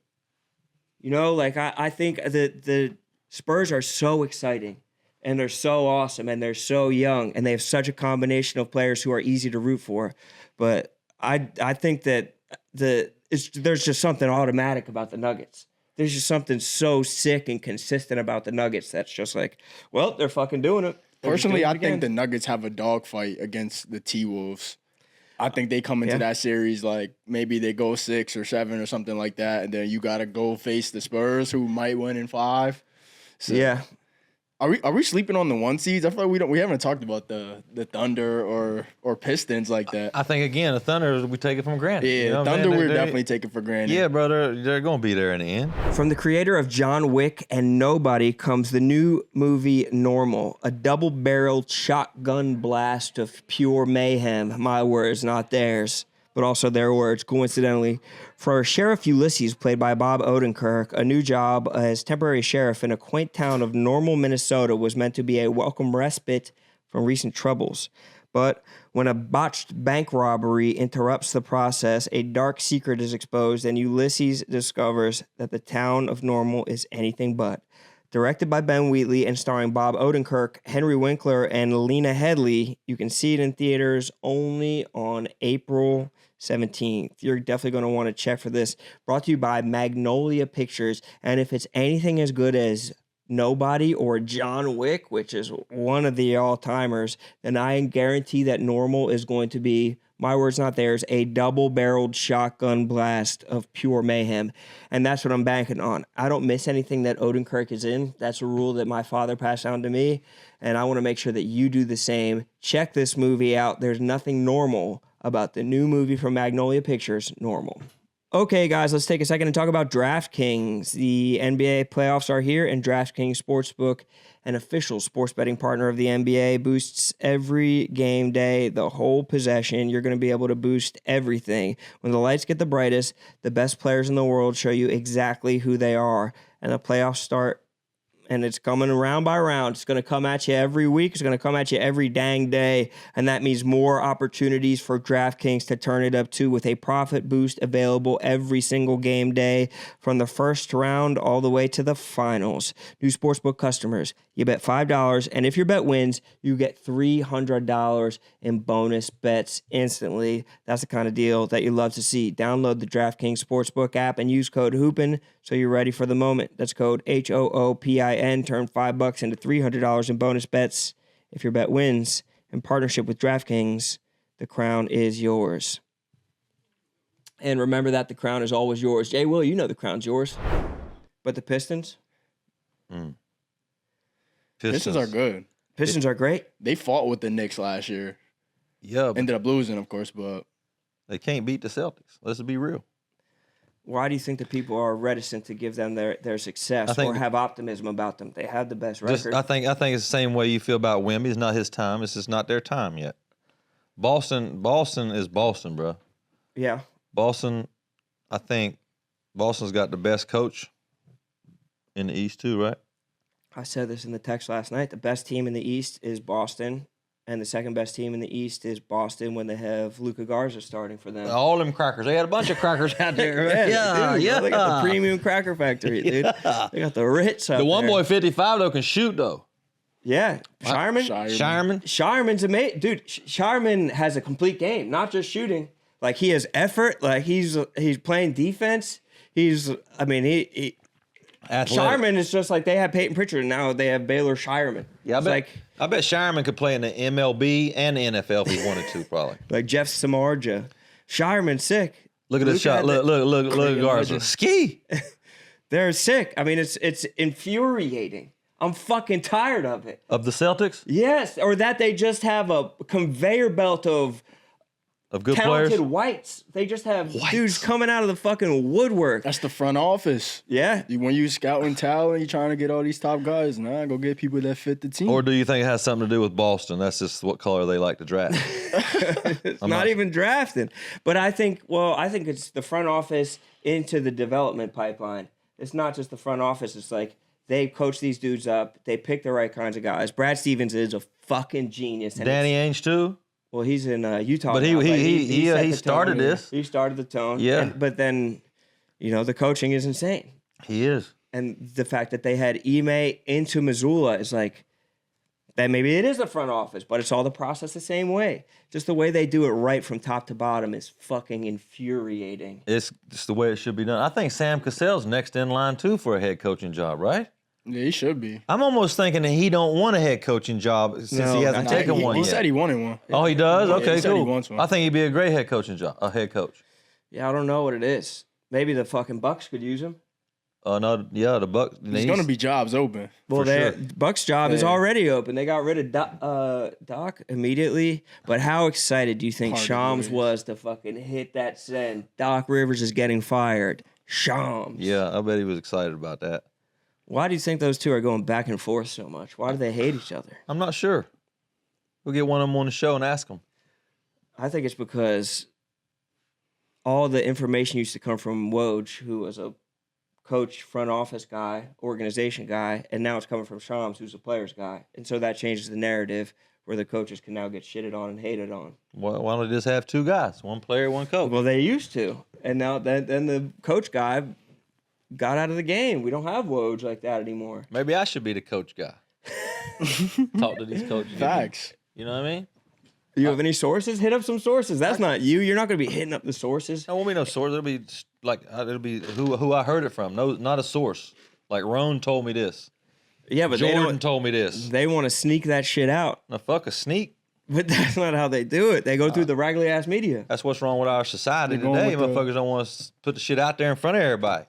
You know, like I think the Spurs are so exciting. And they're so awesome, and they're so young, and they have such a combination of players who are easy to root for. But I think that there's just something automatic about the Nuggets. there's just something so sick and consistent about the Nuggets that's just like, well, they're fucking doing it. Personally, I think the Nuggets have a dogfight against the T-Wolves. I think they come into that series like maybe they go 6 or 7 or something like that, and then you got to go face the Spurs, who might win in 5. So, yeah. Are we sleeping on the 1 seeds? I feel like we haven't talked about the Thunder or Pistons like that. I think again the Thunder we take it for granted. Yeah, you know Thunder we're definitely taking for granted. Yeah, brother, they're gonna be there in the end. From the creator of John Wick and Nobody comes the new movie Normal, a double-barreled shotgun blast of pure mayhem. My words, not theirs, but also their words, coincidentally. For Sheriff Ulysses, played by Bob Odenkirk, a new job as temporary sheriff in a quaint town of Normal, Minnesota was meant to be a welcome respite from recent troubles. But when a botched bank robbery interrupts the process, a dark secret is exposed, and Ulysses discovers that the town of Normal is anything but. Directed by Ben Wheatley and starring Bob Odenkirk, Henry Winkler, and Lena Headey, you can see it in theaters only on April 17th. You're definitely going to want to check for this. Brought to you by Magnolia Pictures. And if it's anything as good as Nobody or John Wick, which is one of the all-timers, then I guarantee that Normal is going to be, my words not theirs, a double-barreled shotgun blast of pure mayhem. And that's what I'm banking on. I don't miss anything that Odenkirk is in. That's a rule that my father passed down to me, and I want to make sure that you do the same. Check this movie out. There's nothing normal about the new movie from Magnolia Pictures, Normal. Okay, guys, let's take a second and talk about DraftKings. The NBA playoffs are here, and DraftKings Sportsbook, an official sports betting partner of the NBA, boosts every game day, the whole possession. You're going to be able to boost everything. When the lights get the brightest, the best players in the world show you exactly who they are, and the playoffs start. And it's coming round by round. It's going to come at you every week. It's going to come at you every dang day. And that means more opportunities for DraftKings to turn it up too, with a profit boost available every single game day from the first round all the way to the finals. New sportsbook customers, you bet $5, and if your bet wins, you get $300 in bonus bets instantly. That's the kind of deal that you love to see. Download the DraftKings Sportsbook app and use code HOOPEN so you're ready for the moment. That's code HOOPIN. Turn $5 into $300 in bonus bets if your bet wins. In partnership with DraftKings, the crown is yours. And remember that the crown is always yours. Jay Will, you know the crown's yours. But the Pistons? Pistons are good. Pistons are great. They fought with the Knicks last year. Yeah, Ended up losing, of course, but they can't beat the Celtics. Let's be real. Why do you think that people are reticent to give them their success or have optimism about them? They have the best record. I think it's the same way you feel about Wemby. It's not his time. It's just not their time yet. Boston is Boston, bro. Yeah. Boston, I think Boston's got the best coach in the East too, right? I said this in the text last night. The best team in the East is Boston, and the second best team in the East is Boston when they have Luka Garza starting for them. All them crackers. They had a bunch of crackers out there. Yeah. They got the premium cracker factory, dude. Yeah. They got the Ritz up The one there. boy 55 though can shoot though. Yeah. Shireman's amazing. Dude, Shireman has a complete game, not just shooting. Like, he has effort. Like, he's playing defense. He Shireman is just like they have Peyton Pritchard, and now they have Baylor Shireman. Yeah, I bet Shireman could play in the MLB and the NFL if he wanted to, probably. Like Jeff Samardzija. Shireman's sick. Look at this shot. Look at Garza. Ski. They're sick. I mean, it's infuriating. I'm fucking tired of it. Of the Celtics? Yes, or that they just have a conveyor belt of good talented players? whites. They just have dudes coming out of the fucking woodwork. that's the front office. Yeah. When you scouting talent, you trying to get all these top guys. Nah, go get people that fit the team. Or do you think it has something to do with Boston? That's just what color they like to draft. It's not even drafting. But I think it's the front office into the development pipeline. It's not just the front office. It's like they coach these dudes up. They pick the right kinds of guys. Brad Stevens is a fucking genius. Danny Ainge too? Well, he's in Utah. But now, he started this. He started the tone. Yeah. But then, the coaching is insane. He is. And the fact that they had Ime into Missoula is like, That maybe it is the front office, but it's all the process the same way. Just the way they do it right from top to bottom is fucking infuriating. It's just the way it should be done. I think Sam Cassell's next in line too for a head coaching job, right? Yeah, he should be. I'm almost thinking that he don't want a head coaching job since No, he hasn't taken one He yet. said he wanted one. Oh, he does? Yeah, Okay, he said he cool. wants one. I think he'd be a great head coaching job, a head coach. Yeah, I don't know what it is. Maybe the fucking Bucks could use him. No, yeah, the Bucks. There's going to be jobs open. Well, For sure. Bucks' job is already open. They got rid of Doc immediately. But how excited do you think Hard to Shams believe. was to fucking hit that send? Doc Rivers is getting fired. Shams. Yeah, I bet he was excited about that. Why do you think those two are going back and forth so much? Why do they hate each other? I'm not sure. We'll get one of them on the show and ask them. I think it's because all the information used to come from Woj, who was a coach, front office guy, organization guy, and now it's coming from Shams, who's a players guy. And so that changes the narrative where the coaches can now get shitted on and hated on. Why don't they just have two guys, one player, one coach? Well, they used to. And now then the coach guy got out of the game. We don't have Woj like that anymore. Maybe I should be the coach guy. Talk to these coaches. Facts. You know what I mean? You have any sources? Hit up some sources. That's not you. You're not going to be hitting up the sources. There won't be no source. It'll be just like it'll be who I heard it from. No, not a source. Like Roan told me this. Yeah, but Jordan told me this. they want to sneak that shit out. Now fuck a sneak. But that's not how they do it. They go through the raggedy ass media. That's what's wrong with our society They're going today. with the- Motherfuckers don't want to put the shit out there in front of everybody.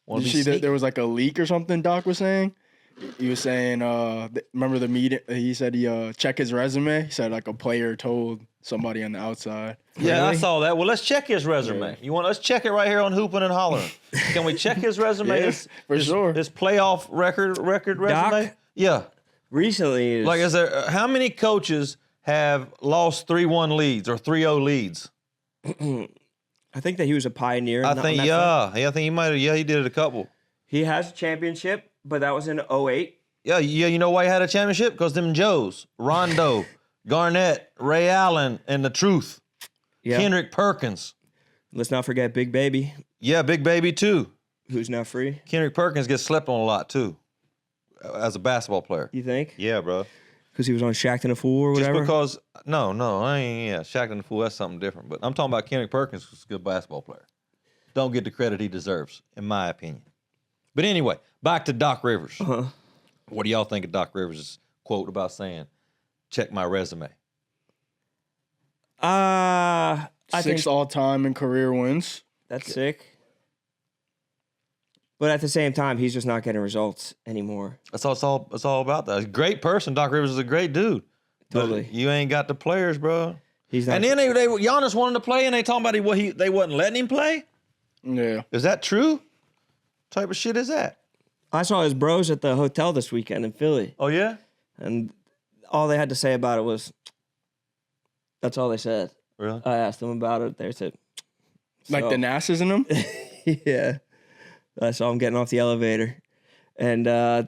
Want Did to you be see that sneaky. there was like a leak or something Doc was saying? He was saying, remember the meeting? He said he checked his resume. He said like a player told somebody on the outside. Yeah, I Really? saw that. Well, let's check his resume. You want? Let's check it right here on Hooping and Hollering. Can we check his resume? Yeah, for sure. His playoff record resume. Yeah. Recently, Like, is there how many coaches have lost 3-1 leads or 3-0 leads? I think that he was a pioneer. I on think that front. I think he might have. Yeah, he did it a couple. He has a championship, but that was in 08. Yeah. You know why he had a championship? Because them Joes, Rondo, Garnett, Ray Allen, and the Truth, Yeah. Kendrick Perkins. Let's not forget Big Baby, Yeah, Big Baby too. who's now free. Kendrick Perkins gets slept on a lot too, as a basketball player. You think? Yeah, bro. Because he was on Shaq and a Fool or Just whatever? because, I ain't, Shaq and the Fool, that's something different. But I'm talking about Kendrick Perkins, who's a good basketball player. Don't get the credit he deserves, in my opinion. But anyway, back to Doc Rivers. Uh-huh. What do y'all think of Doc Rivers' quote about saying, check my resume? I think Sixth all time in career wins. that's sick. But at the same time, he's just not getting results anymore. That's all about that. He's a great person. Doc Rivers is a great dude. But Totally. you ain't got the players, bro. He's not. And then Giannis wanted to play, and they talking about they wasn't letting him play? Yeah. Is that true? What type of shit is that? I saw his bros at the hotel this weekend in Philly, Oh, yeah? and all they had to say about it was, that's all they said. Really? I asked them about it. They said, Like the NASA's in them. yeah. I saw him getting off the elevator. And I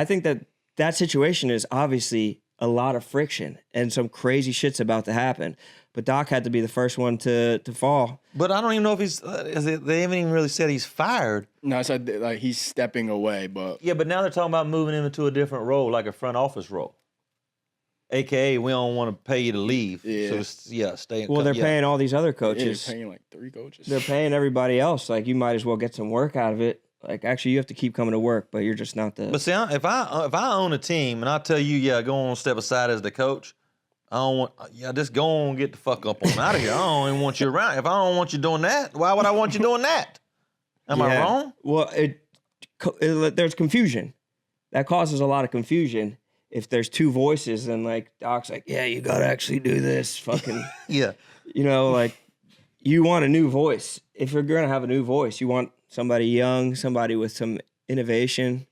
think that situation is obviously a lot of friction and some crazy shit's about to happen. But Doc had to be the first one to fall. But I don't even know if he's. They haven't even really said he's fired. No, I said like he's stepping away, but Yeah, but now they're talking about moving him into a different role, like a front office role. AKA, we don't want to pay you to leave. Yeah. So stay. Well, they're yeah. paying all these other yeah, coaches. they're paying like 3 coaches. They're paying everybody else. Like, you might as well get some work out of it. Like, actually, you have to keep coming to work, but you're just not the. But see, if I own a team and I tell you, go on, step aside as the coach. I don't want. Just go on, get the fuck up on out of here. I don't even want you around. If I don't want you doing that, why would I want you doing that? Am I Yeah. wrong? Well, there's confusion. That causes a lot of confusion. If there's two voices and like Doc's like, yeah, you got to actually do this. Fucking, Yeah. like you want a new voice. If you're going to have a new voice, you want somebody young, somebody with some innovation.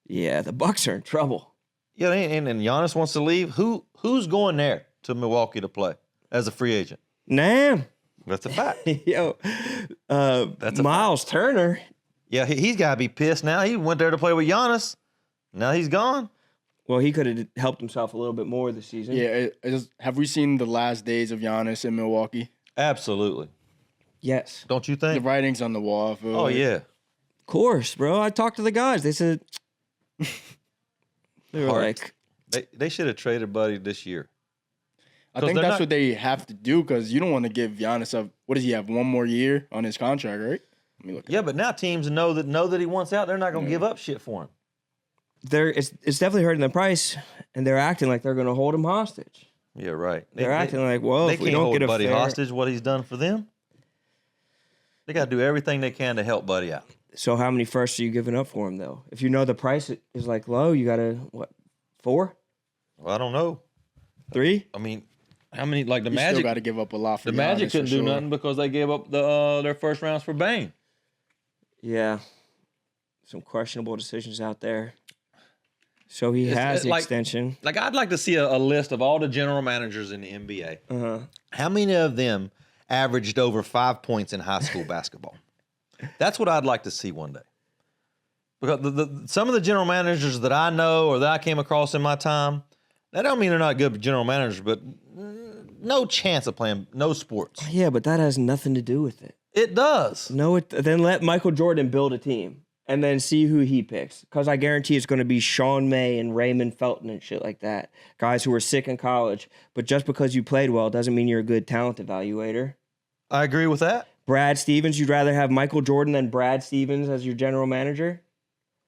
Yeah, the Bucks are in trouble. Yeah, and Giannis wants to leave. Who's going there to Milwaukee to play as a free agent? Nah. That's a fact. Yo, That's a Miles Turner. Yeah, he's got to be pissed now. He went there to play with Giannis. Now he's gone. Well, he could have helped himself a little bit more this season. Yeah, have we seen the last days of Giannis in Milwaukee? Absolutely. Yes. Don't you The think? writing's on the wall. I feel Oh, like. yeah. Of course, bro. I talked to the guys. They said They were like, They should have traded Buddy this year. I think that's what they have to do because you don't want to give Giannis what does he have, one more year on his contract, right? Let me look. Yeah, but now teams know that he wants out. They're not going to give up shit for him. it's definitely hurting the price, and they're acting like they're going to hold him hostage. Yeah, right. They're acting like, well, they if we can't don't hold get a Buddy fair... hostage. What he's done for them, they got to do everything they can to help Buddy out. So how many firsts are you giving up for him, though? If you know the price is like low, you got to, 4? Well, I don't know. 3? I mean, how many? Like the You Magic still got to give up a lot for the Magic Giannis, couldn't for do sure. nothing because they gave up their first rounds for Bane. Yeah. Some questionable decisions out there. So he has the extension. Like I'd like to see a list of all the general managers in the NBA. Uh-huh. How many of them averaged over 5 points in high school basketball? That's what I'd like to see one day. Because some of the general managers that I know or that I came across in my time, that don't mean they're not good general managers, but no chance of playing no sports. Yeah, but that has nothing to do with it. It does. No, then let Michael Jordan build a team and then see who he picks. Because I guarantee it's going to be Sean May and Raymond Felton and shit like that. Guys who were sick in college. But just because you played well doesn't mean you're a good talent evaluator. I agree with that. Brad Stevens, you'd rather have Michael Jordan than Brad Stevens as your general manager?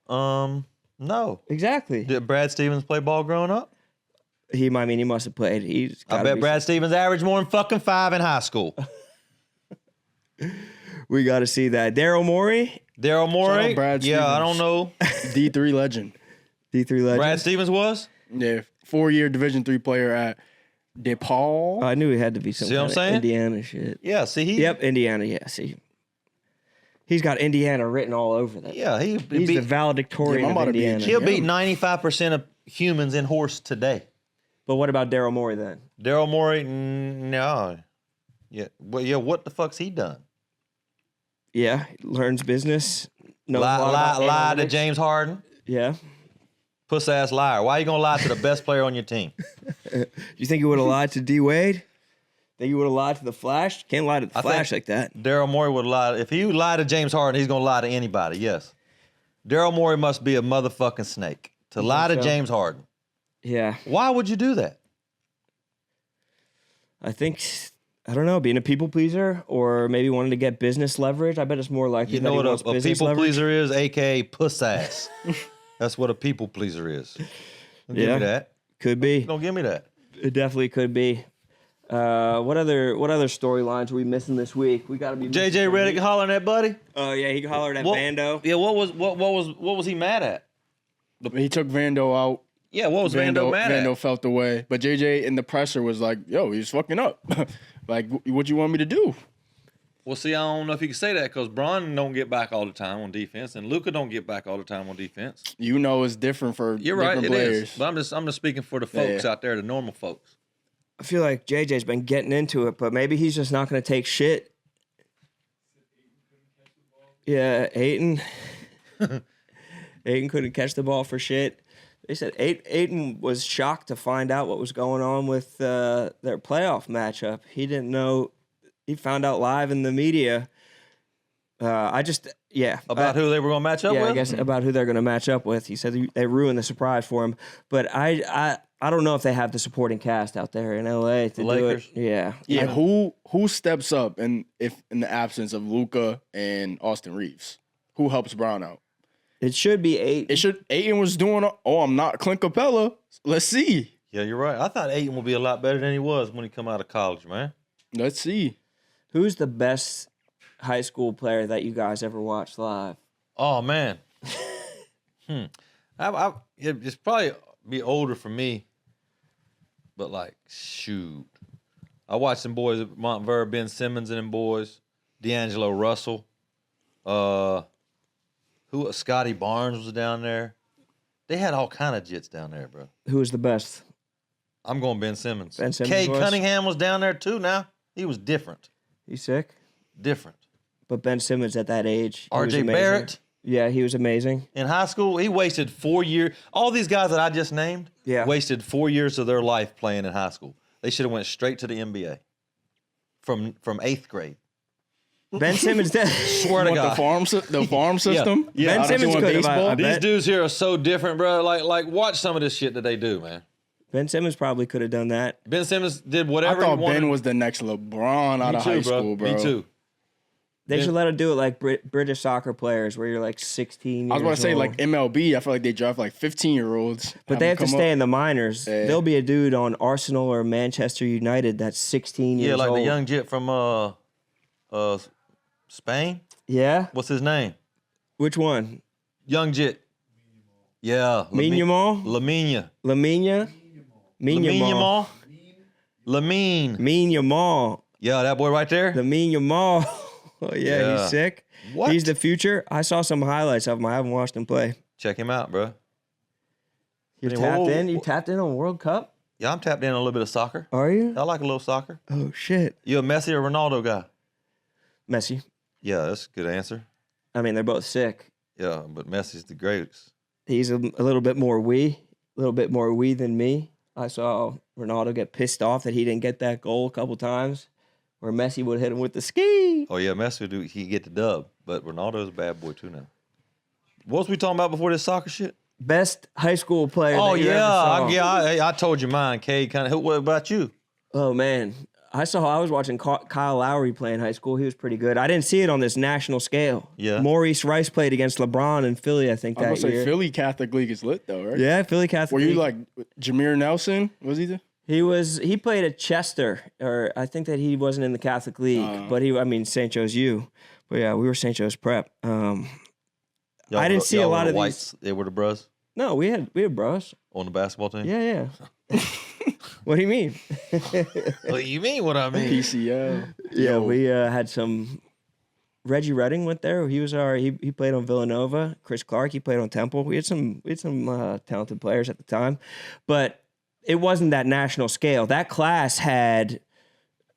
No. Exactly. Did Brad Stevens play ball growing up? He must have played. I bet Brad Stevens averaged more than fucking 5 in high school. We got to see that. Daryl Morey? Daryl Morey? Brad Yeah, I Stevens. don't know. D3 legend. D3 legend. Brad Stevens was? Yeah, 4-year Division III player at DePaul. I knew he had to be some See what I'm kind of saying? Indiana shit. Yeah, see, he... Yep, Indiana, yeah, see. He's got Indiana written all over that. Yeah, He's beat, the valedictorian Yeah, I'm of about to be a Indiana. he'll beat 95% of humans in horse today. But what about Daryl Morey then? Daryl Morey, no. Yeah, well, yeah, what the fuck's he done? Yeah, learns business. Knows a lot about Lie to analytics. James Harden? Yeah. Puss-ass liar. Why are you going to lie to the best player on your team? You think he would have lied to D Wade? Think he would have lied to the Flash? Can't lie to the Flash like that. Daryl Morey would lie. If he would lie to James Harden, he's going to lie to anybody, yes. Daryl Morey must be a motherfucking snake to lie to so? James Harden. Yeah. Why would you do that? I think, I don't know, being a people pleaser or maybe wanting to get business leverage. I bet it's more likely You that know he what wants a business people leverage. pleaser is, a.k.a. puss-ass. That's what a people pleaser is. Don't give me that. Could be. Don't give me that. It definitely could be. What other storylines are we missing this week? We got to be missing JJ some Redick heat. hollering at Buddy? Oh yeah, he hollered at What- Vando. Yeah, what was he mad at? He took Vando out. Yeah, what was Vando mad Vando at? felt the way. But JJ in the presser was like, yo, he's fucking up. Like, what you want me to do? Well, see, I don't know if you can say that because Bron don't get back all the time on defense, and Luka don't get back all the time on defense. You know it's different for You're right, different it players. is. But I'm just speaking for the folks out there, the normal folks. I feel like JJ's been getting into it, but maybe he's just not going to take shit. Yeah, Ayton. Ayton couldn't catch the ball for shit. They said Ayton was shocked to find out what was going on with their playoff matchup. He didn't know. He found out live in the media. About Who they were going to match up with? I guess about who they're going to match up with. He said they ruined the surprise for him. But I don't know if they have the supporting cast out there in LA to do Lakers? it. Yeah. Yeah, who steps up if in the absence of Luka and Austin Reeves? Who helps Brown out? It should be Ayton was doing I'm not Clint Capella. Let's see. Yeah, you're right. I thought Ayton would be a lot better than he was when he come out of college, man. Let's see. Who's the best high school player that you guys ever watched live? Oh, man. It's probably be older for me, but like, shoot. I watched some boys at Montverde, Ben Simmons and them boys, D'Angelo Russell. Scotty Barnes was down there. They had all kind of jits down there, bro. Who was the best? I'm going Ben Simmons. Ben Simmons Kay was? Cunningham was down there too now. He was different. He's sick. Different. But Ben Simmons at that age. He was RJ amazing. Barrett. Yeah, he was amazing. In high school, he wasted 4 years. All these guys that I just named wasted 4 years of their life playing in high school. They should have went straight to the NBA from 8th grade. Ben Simmons did. Swear to What, God. the farm system? Yeah. Ben Simmons could have. baseball. These dudes here are so different, bro. Like watch some of this shit that they do, man. Ben Simmons probably could have done that. Ben Simmons did I whatever thought he wanted. Ben was the next LeBron out of high school, bro. Me too. They should let him do it like British soccer players, where you're like 16 years I was about to say, old. like MLB, I feel like they draft like 15-year-olds. But they have to stay in the minors. Yeah. There'll be a dude on Arsenal or Manchester United that's 16 years Yeah, like old. the young jit from Spain. Yeah? What's his name? Which one? Young jit. Yeah. Mignamall? Lamine. Lamina? Lamine. Lamine. Mignamall. Yeah, that boy right there. Lamine. Oh, yeah, Yeah. he's sick. What? He's the future. I saw some highlights of him. I haven't watched him play. Check him out, bro. You're Yeah, tapped whoa. in? You tapped in on World Cup? Yeah, I'm tapped in on a little bit of soccer. Are you? I like a little soccer. Oh, shit. You a Messi or Ronaldo guy? Messi. Yeah, that's a good answer. I mean, they're both sick. Yeah, but Messi's the greatest. He's a little bit more than me. I saw Ronaldo get pissed off that he didn't get that goal a couple times, where Messi would hit him with the ski. Oh yeah, Messi would he get the dub, but Ronaldo's a bad boy too now. What was we talking about before this soccer shit? Best high school player. Oh that you ever saw. I told you mine, Cade. What about you? Oh man, I was watching Kyle Lowry play in high school. He was pretty good. I didn't see it on this national scale. Yeah. Maurice Rice played against LeBron in Philly, I think, I that was going to year. say, Philly Catholic League is lit, though, right? Yeah, Philly Catholic. Were you League. like Jameer Nelson? Was he there? He played at Chester, or I think that he wasn't in the Catholic League, but St. Joe's U. But yeah, we were St. Joe's Prep. I didn't see a lot of whites. They were the bros No, we had bros. on the basketball team. Yeah. What do you mean? What you mean? What I mean? PCL. Yeah, Yo. we had some. Reggie Redding went there. He was he played on Villanova. Chris Clark, he played on Temple. We had some talented players at the time, but it wasn't that national scale. That class had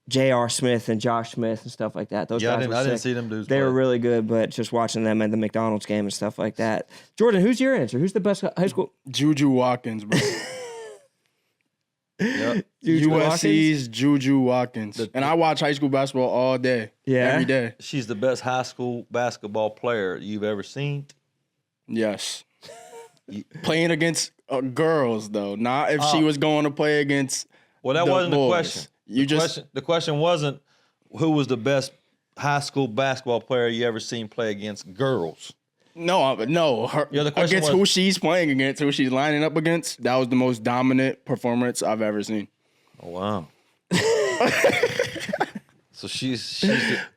J.R. Smith and Josh Smith and stuff like that. Those guys were I didn't sick. see them dudes. They play. were really good, but just watching them at the McDonald's game and stuff like that. Jordan, who's your answer? Who's the best high school? Juju Watkins, bro. Yep. Juju USC's Juju Watkins. And I watch high school basketball all day. Yeah? Every day. She's the best high school basketball player you've ever seen. Yes. Playing against girls, though. Not if she was going to play against Well, that the wasn't boys. the question. You The question wasn't who was the best high school basketball player you ever seen play against girls. No. Her, Yeah, the question against was- who she's playing against, who she's lining up against, that was the most dominant performance I've ever seen. Oh wow. So she's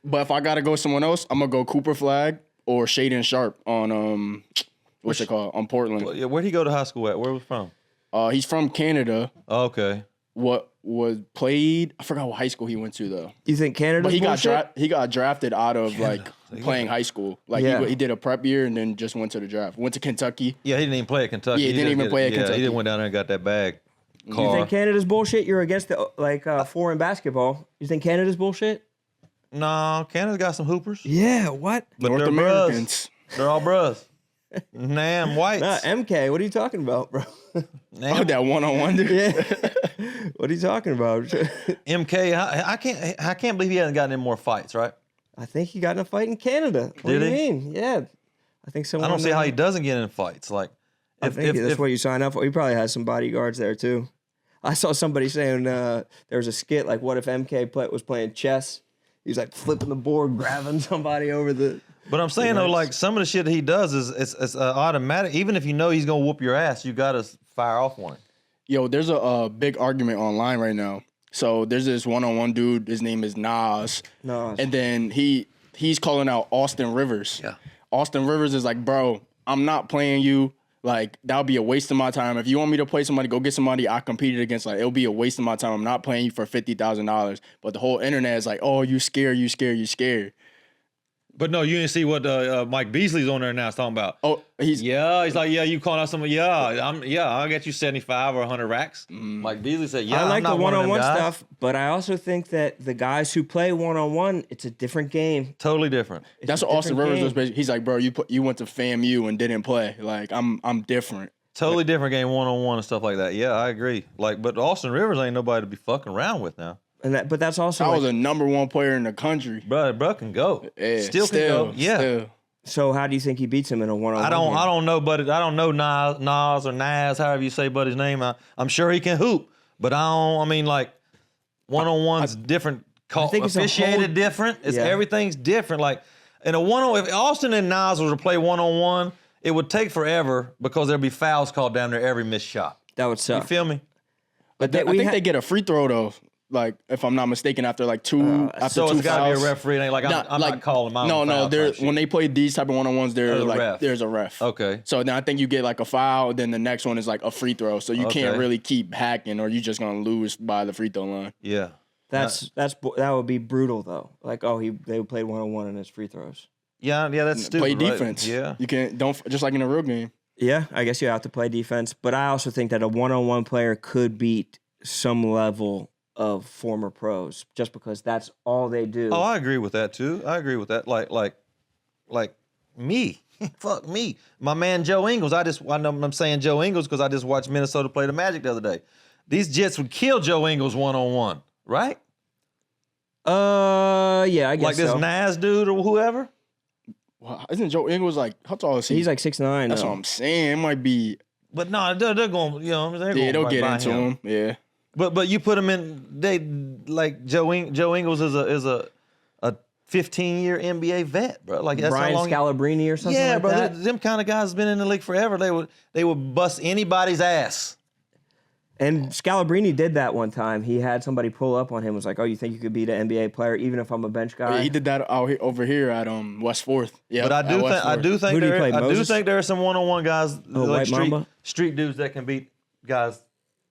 But if I gotta go someone else, I'm gonna go Cooper Flag or Shaden Sharp on what's it called? On Portland. yeah. Where'd he go to high school at? Where was he from? He's from Canada. Oh, okay. What was played? I forgot what high school he went to though. You think Canada's But bullshit? he got drafted out of like playing high school. Like Yeah. he did a prep year and then just went to the draft. Went to Kentucky. Yeah, he didn't even play at Kentucky. Yeah, he didn't just even play at He Kentucky. just went down there and got that bag. You Car. think Canada's bullshit? You're against the foreign basketball. You think Canada's bullshit? No, Canada's got some hoopers. Yeah. What? But North they're Americans. Bros. They're all bros. Damn whites. MK. What are you talking about, bro? Oh, that one-on-one dude. Yeah. What are you talking about? MK, I can't believe he hasn't gotten in more fights, right? I think he got in a fight in Canada. What Did do you he? mean? Yeah. I think someone. I don't see how he doesn't get in fights. Like, I think that's what you sign up for. He probably has some bodyguards there too. I saw somebody saying there was a skit like, "What if MK was playing chess? He's like flipping the board, grabbing somebody over the." But I'm saying though, like some of the shit that he does is it's automatic. Even if you know he's gonna whoop your ass, you gotta fire off one. Yo, there's a big argument online right now. So there's this one-on-one dude. His name is Nas. No. And then he's calling out Austin Rivers. Yeah. Austin Rivers is like, bro, I'm not playing you. Like, that would be a waste of my time. If you want me to play somebody, go get somebody I competed against. Like, it'll be a waste of my time. I'm not playing you for $50,000. But the whole internet is like, oh, you scared. But no, you didn't see what Mike Beasley's on there now is talking about. Oh, he's He's like, you calling out someone? I'll get you 75 or 100 racks. Mike Beasley said, I like I'm the not one of them one-on-one guys. stuff, but I also think that the guys who play one-on-one, it's a different game. Totally different. It's that's a what Austin different Rivers game. was basically. He's like, bro, you went to FAMU and didn't play. Like, I'm different. Totally different game, one-on-one and stuff like that. Yeah, I agree. Like, but Austin Rivers ain't nobody to be fucking around with now. But that's also was a number one player in the country. Bro can go. Yeah, Still can go. Yeah. Still. So how do you think he beats him in a one-on-one? I don't know, but I don't know Nas or Naz, however you say buddy's name. I'm sure he can hoop, but I mean, like, one-on-one's different. Officiated different. Everything's different. Like, in a one-on-one, if Austin and Nas were to play one-on-one, it would take forever because there'd be fouls called down there every missed shot. That would suck. You feel me? But I think they get a free throw, though. Like, if I'm not mistaken, after like two So two it's got to fouls. be a referee. It ain't like I'm not calling my own No, foul when they play these type of one-on-ones, there's a ref. Okay. So then I think you get like a foul, then the next one is like a free throw. So you can't really keep hacking, or you're just gonna lose by the free throw line. Yeah. That would be brutal though. Like, they played one-on-one in his free throws. Yeah, that's stupid. Play right? defense. Yeah. You can't just like in a real game. Yeah, I guess you have to play defense, but I also think that a one-on-one player could beat some level of former pros just because that's all they do. Oh, I agree with that too. I agree with that. Like me. Fuck me. My man Joe Ingles. I'm saying Joe Ingles because I just watched Minnesota play the Magic the other day. These Jets would kill Joe Ingles one-on-one, right? Yeah, I guess like this so. Nas dude or whoever. Well, isn't Joe Ingles like, how tall is he? He's like 6'9". That's what I'm saying. It might be. But no, they're going. They'll get into him. Yeah. But you put him in. Like Joe Ingles is a 15-year NBA vet, bro. Like that's Brian how long Scalabrine or something. Yeah, like bro. that. Them kind of guys been in the league forever. They would bust anybody's ass. And Scalabrine did that one time. He had somebody pull up on him. Was like, "Oh, you think you could beat an NBA player even if I'm a bench guy?" Yeah, he did that over here at West 4th. Yeah, but I do think there are some one-on-one guys like street dudes that can beat guys,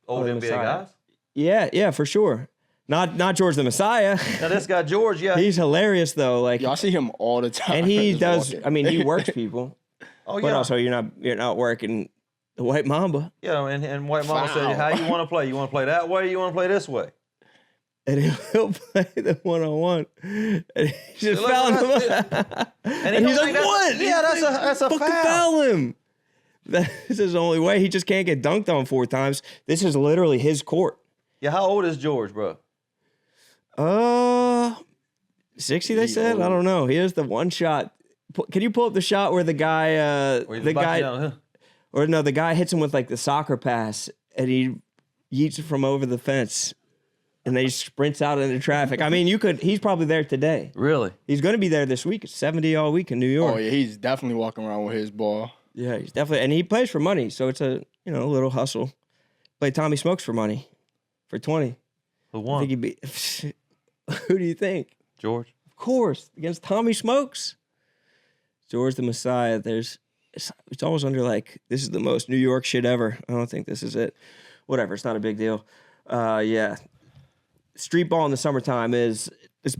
old NBA guys. Yeah, for sure. Not George the Messiah. Now this guy George, yeah, he's hilarious though. Like, y'all see him all the time, and he does. I mean, he works people. Oh yeah. But also, you're not working the White Mamba. Yeah, and White Mamba said, "How you want to play? You want to play that way? Or you want to play this way?" And he'll play the one-on-one. And he just fouled him. And he's like, "What? Yeah, that's a fucking foul. Foul him." This is the only way. He just can't get dunked on 4 times. This is literally his court. Yeah, how old is George, bro? 60. They said. I don't know. Here's the one shot. Can you pull up the shot where the guy, the guy hits him with like the soccer pass, and he yeets it from over the fence, and then he sprints out into traffic. I mean, he's probably there today. Really? He's going to be there this week. It's 70 all week in New York. Oh yeah, he's definitely walking around with his ball. Yeah, he's definitely, and he plays for money, so it's a little hustle. Play Tommy Smokes for money, for 20. Who won? I think he'd be. Who do you think? George. Of course, against Tommy Smokes. George the Messiah. It's almost under like, this is the most New York shit ever. I don't think this is it. Whatever, it's not a big deal. Yeah, street ball in the summertime is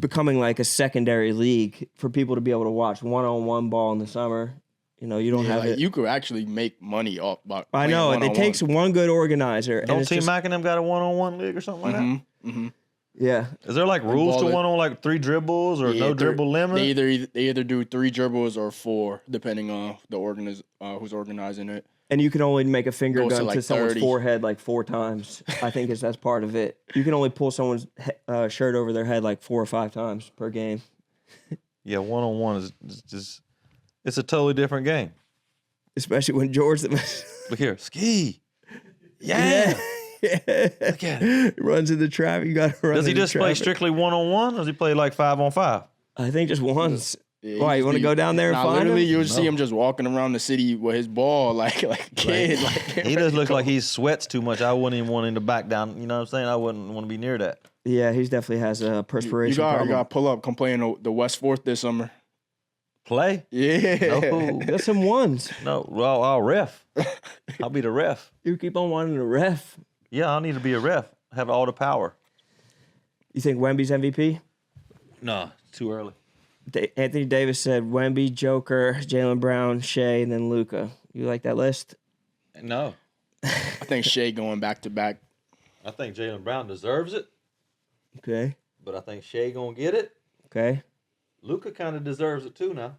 becoming like a secondary league for people to be able to watch one-on-one ball in the summer. You don't have it. You could actually make money off. I know. It takes one good organizer. Don't Team Mac and them got a one-on-one league or something like that? Mm-hmm. Yeah. Is there like rules to one on like 3 dribbles or no dribble limit? They either do 3 dribbles or 4, depending on the who's organizing it. And you can only make a finger gun to someone's 30. forehead like 4 times. I think that's part of it. You can only pull someone's shirt over their head like 4 or 5 times per game. Yeah, one-on-one is just, it's a totally different game. Especially when George... Look here, ski. Yeah. Look at it. Runs into traffic. You got to run. Does he just play strictly one-on-one, or does he play like 5-on-5? I think just once. Yeah, why, you want to go down there and find literally, him? you would see him just walking around the city with his ball like a kid. He just looks like he sweats too much. I wouldn't even want him to back down. You know what I'm saying? I wouldn't want to be near that. Yeah, he definitely has a perspiration problem. You got to pull up, come play in the West 4th this summer. Play? Yeah. No. There's some ones. No, well, I'll ref. I'll be the ref. You keep on wanting to ref. Yeah, I'll need to be a ref. Have all the power. You think Wemby's MVP? No, too early. Anthony Davis said Wemby, Joker, Jaylen Brown, Shea, and then Luka. You like that list? No. I think Shea going back to back. I think Jaylen Brown deserves it. Okay. But I think Shea gonna get it. Okay. Luka kind of deserves it too now.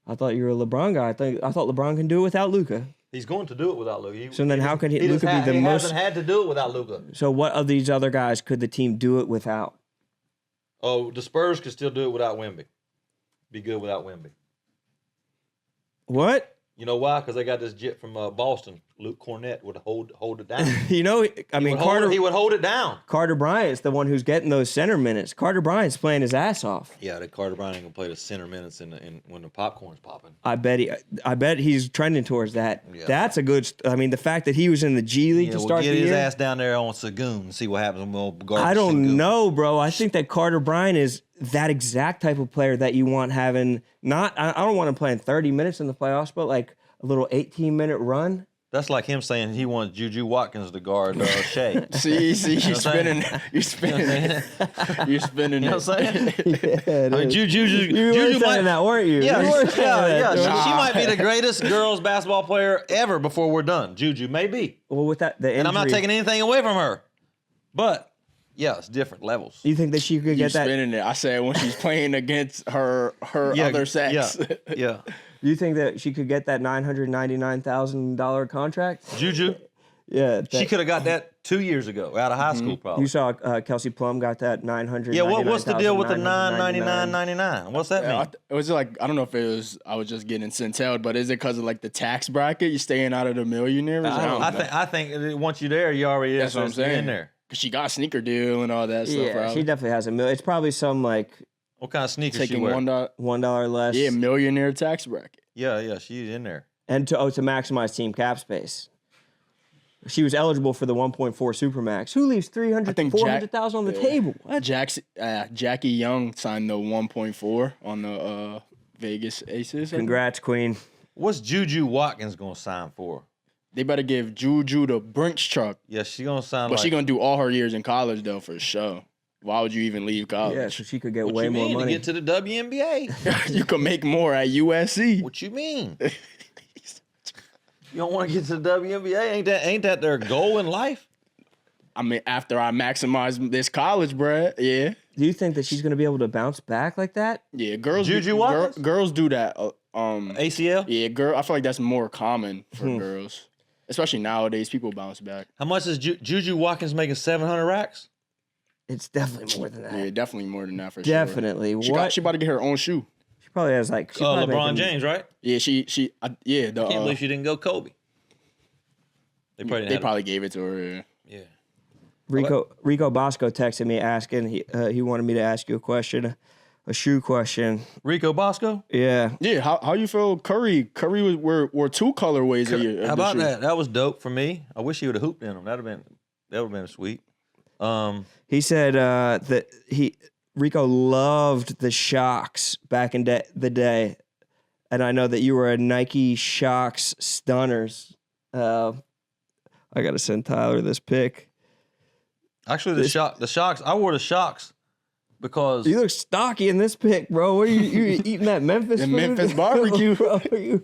I thought you were a LeBron guy. I thought LeBron can do it without Luka. He's going to do it without Luka. So then how could Luka be the he most? hasn't had to do it without Luka. So what of these other guys could the team do it without? Oh, the Spurs could still do it without Wemby. Be good without Wemby. What? You know why? Because they got this jet from Boston. Luke Cornett would hold it down. You know, I mean, he would hold it down. Carter Bryant's the one who's getting those center minutes. Carter Bryant's playing his ass off. Yeah, that Carter Bryant ain't gonna play the center minutes when the popcorn's popping. I bet he's trending towards that. Yeah. That's a good. I mean, the fact that he was in the G League to start get the his year. ass down there on Sagoon and see what happens when we'll guard I don't Sengun. know, bro. I think that Carter Bryant is that exact type of player that you want having. I don't want him playing 30 minutes in the playoffs, but like a little 18-minute run. That's like him saying he wants Juju Watkins to guard Shea. See, you're spinning. You're spinning. You're spinning. You know what I'm saying? Yeah, I mean, Juju you were saying that, weren't you? Yeah, You were saying that. She might be the greatest girls basketball player ever before we're done. Juju, maybe. Well, with that, the injury, And I'm not taking anything away from her. But, yeah, it's different levels. You think that she could You're get that? spinning it. I said when she's playing against her other sex. Yeah. You think that she could get that $999,000 contract? Juju, Yeah, she could have got that 2 years ago out of high school, probably. You saw Kelsey Plum got that $999,000. Yeah, what's the deal with the $999.99? What's that mean? It was like, I don't know if it was, I was just getting sent but is it because of like the tax bracket? You staying out of the millionaires? I think once you're there, you already That's what I'm saying. in there. Because she got a sneaker deal and all that stuff. Yeah, Probably. she definitely has a million. It's probably some like What kind of sneakers she taking wear? $1 less. Yeah, millionaire tax bracket. Mm-hmm. She's in there. And to maximize team cap space. She was eligible for the 1.4 Supermax. Who leaves 400,000 on the table? What? Jackie Young signed the 1.4 on the Vegas Aces. Congrats, Queen. What's Juju Watkins gonna sign for? They better give Juju the Brinks truck. Yeah, she's gonna sign. But she's gonna do all her years in college though for sure. Why would you even leave college? Yeah, so she could get What way you more mean money. to get to the WNBA? You can make more at USC. What you mean? You don't want to get to the WNBA? Ain't that their goal in life? I mean, after I maximize this college, bruh, yeah. Do you think that she's going to be able to bounce back like that? Yeah, girls girls do that. ACL? Yeah, I feel like that's more common for girls. Especially nowadays, people bounce back. How much is Juju Watkins making? 700 racks? It's definitely more than that. Yeah, definitely more than that for Definitely. sure. She about to get her own shoe. She probably has like LeBron James, right? Yeah, yeah. Can't believe she didn't go Kobe. They probably gave it to her. Yeah. Rico Bosco texted me asking he wanted me to ask you a question, a shoe question. Rico Bosco? Yeah. Yeah, how you feel Curry were two colorways of your How about that? That was dope for me. I wish he would have hooped in them. That would have been sweet. He said that Rico loved the Shocks back in the day, and I know that you were a Nike Shocks Stunners. I gotta send Tyler this pic. Actually, the Shocks. I wore the Shocks because You look stocky in this pic, bro. What are you eating that Memphis food? Memphis barbecue. Bro, you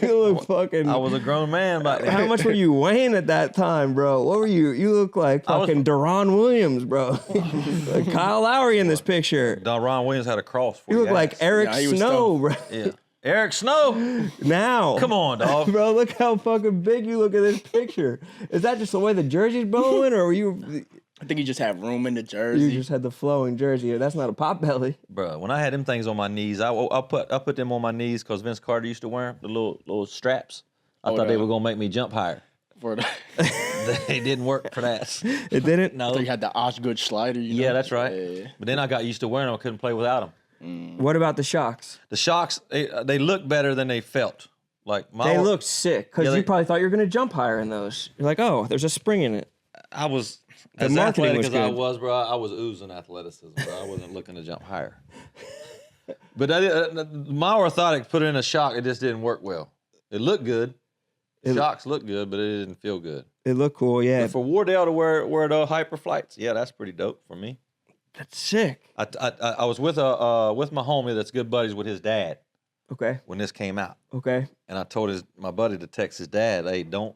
look fucking. I was a grown man back then. How much were you weighing at that time, bro? What were you? You look like fucking Deron Williams, bro. Like Kyle Lowry in this picture. Ron Williams had a cross for You look like Eric Snow, bro. Yeah. Eric Snow. Now. Come on, dog. Bro, look how fucking big you look in this picture. Is that just the way the jersey's blowing, or were you? I think you just have room in the jersey. You just had the flowing jersey. That's not a pot belly. Bro, when I had them things on my knees, I put them on my knees because Vince Carter used to wear them, the little straps. I thought they were gonna make me jump higher. For the They didn't work for that. It didn't. No. So you had the Osgood slider. Yeah, that's right. Yeah. But then I got used to wearing them. I couldn't play without them. What about the Shocks? The Shocks, they look better than they felt. Like They look sick because you probably thought you were gonna jump higher in those. You're like, oh, there's a spring in it. I was The as marketing athletic was as I good. was, bro. I was oozing athleticism, bro. I wasn't looking to jump higher. But my orthotic put in a shock. It just didn't work well. It looked good. Shocks looked good, but it didn't feel good. It looked cool, yeah. But for Wardell to wear the hyper flights, yeah, that's pretty dope for me. That's sick. I was with my homie that's good buddies with his dad Okay. when this came out, Okay. and I told my buddy to text his dad, hey, don't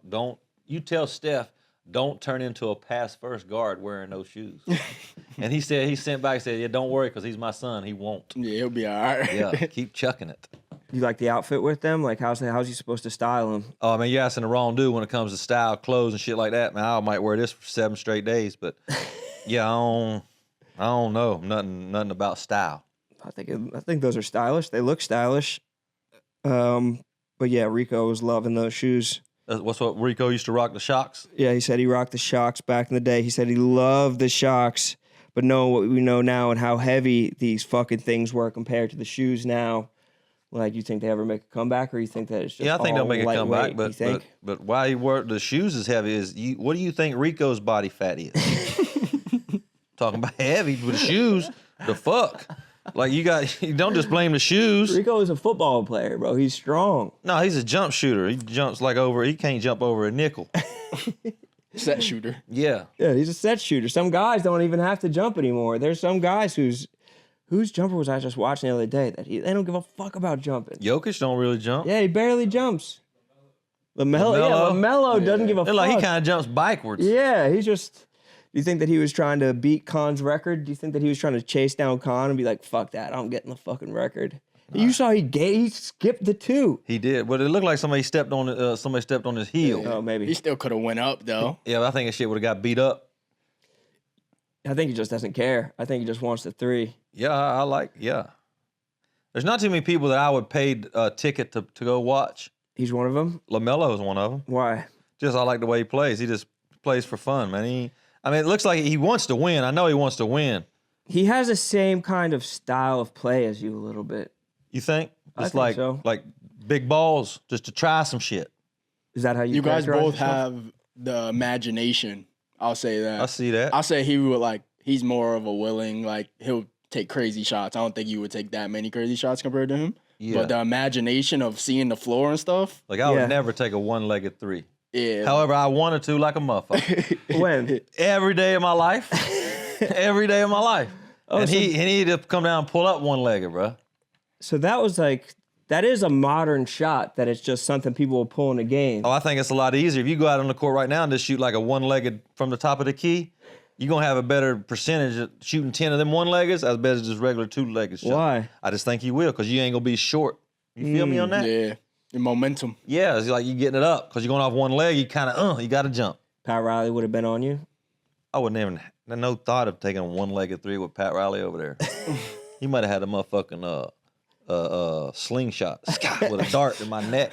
you tell Steph, don't turn into a pass first guard wearing those shoes. And he sent back, yeah, don't worry, because he's my son, he won't. Yeah, he'll be all right. Yeah, keep chucking it. You like the outfit with them? Like, how's he supposed to style them? Oh, I mean, you're asking the wrong dude when it comes to style, clothes, and shit like that. Man, I might wear this for 7 straight days, but yeah, I don't know nothing about style. I think those are stylish. They look stylish. But yeah, Rico was loving those shoes. What's what Rico used to rock, the Shocks? Yeah, he said he rocked the Shocks back in the day. He said he loved the Shocks, but knowing what we know now and how heavy these fucking things were compared to the shoes now, like, you think they ever make a comeback, or you think that it's just Yeah, I think they'll make a comeback, but why he wore the shoes as heavy is what do you think Rico's body fat is? Talking about heavy with the shoes, the fuck? Like, you don't just blame the shoes. Rico is a football player, bro. He's strong. No, he's a jump shooter. He jumps he can't jump over a nickel. Set shooter. Yeah. Yeah, he's a set shooter. Some guys don't even have to jump anymore. There's some guys whose jumper was I just watching the other day that they don't give a fuck about jumping. Jokic don't really jump. Yeah, he barely jumps. LaMelo doesn't give a fuck. Like, he kind of jumps backwards. Yeah, he's just. Do you think that he was trying to beat Khan's record? Do you think that he was trying to chase down Khan and be like, fuck that, I'm getting the fucking record? You saw he skipped the 2. He did, but it looked like somebody stepped on his heel. Oh, maybe. He still could have went up, though. Yeah, but I think that shit would have got beat up. I think he just doesn't care. I think he just wants the 3. Yeah, There's not too many people that I would pay a ticket to go watch. He's one of them? LaMelo is one of them. Why? Just I like the way he plays. He just plays for fun, man. It looks like he wants to win. I know he wants to win. He has the same kind of style of play as you a little bit. You think? I think so. Like big balls, just to try some shit. Is that how you guys characterize both yourself? have the imagination. I'll say that. I see that. I'll say he's more of a willing, like, he'll take crazy shots. I don't think you would take that many crazy shots compared to him. Yeah. But the imagination of seeing the floor and stuff. Like, I would never take a one-legged 3. Yeah. However, I wanted to, like a motherfucker. When? Every day of my life. Every day of my life. Oh, and so- he needed to come down and pull up one-legged, bro. So that is a modern shot that it's just something people will pull in a game. Oh, I think it's a lot easier. If you go out on the court right now and just shoot like a one-legged from the top of the key, you're going to have a better percentage of shooting 10 of them one-leggers as better as just regular two-legged shots. Why? I just think you will, because you ain't going to be short. You feel me on that? Yeah. The momentum. Yeah, it's like you getting it up, because you're going off one leg, you kind of, you got to jump. Pat Riley would have been on you. I wouldn't even have no thought of taking a one-legged 3 with Pat Riley over there. He might have had a motherfucking slingshot with a dart in my neck.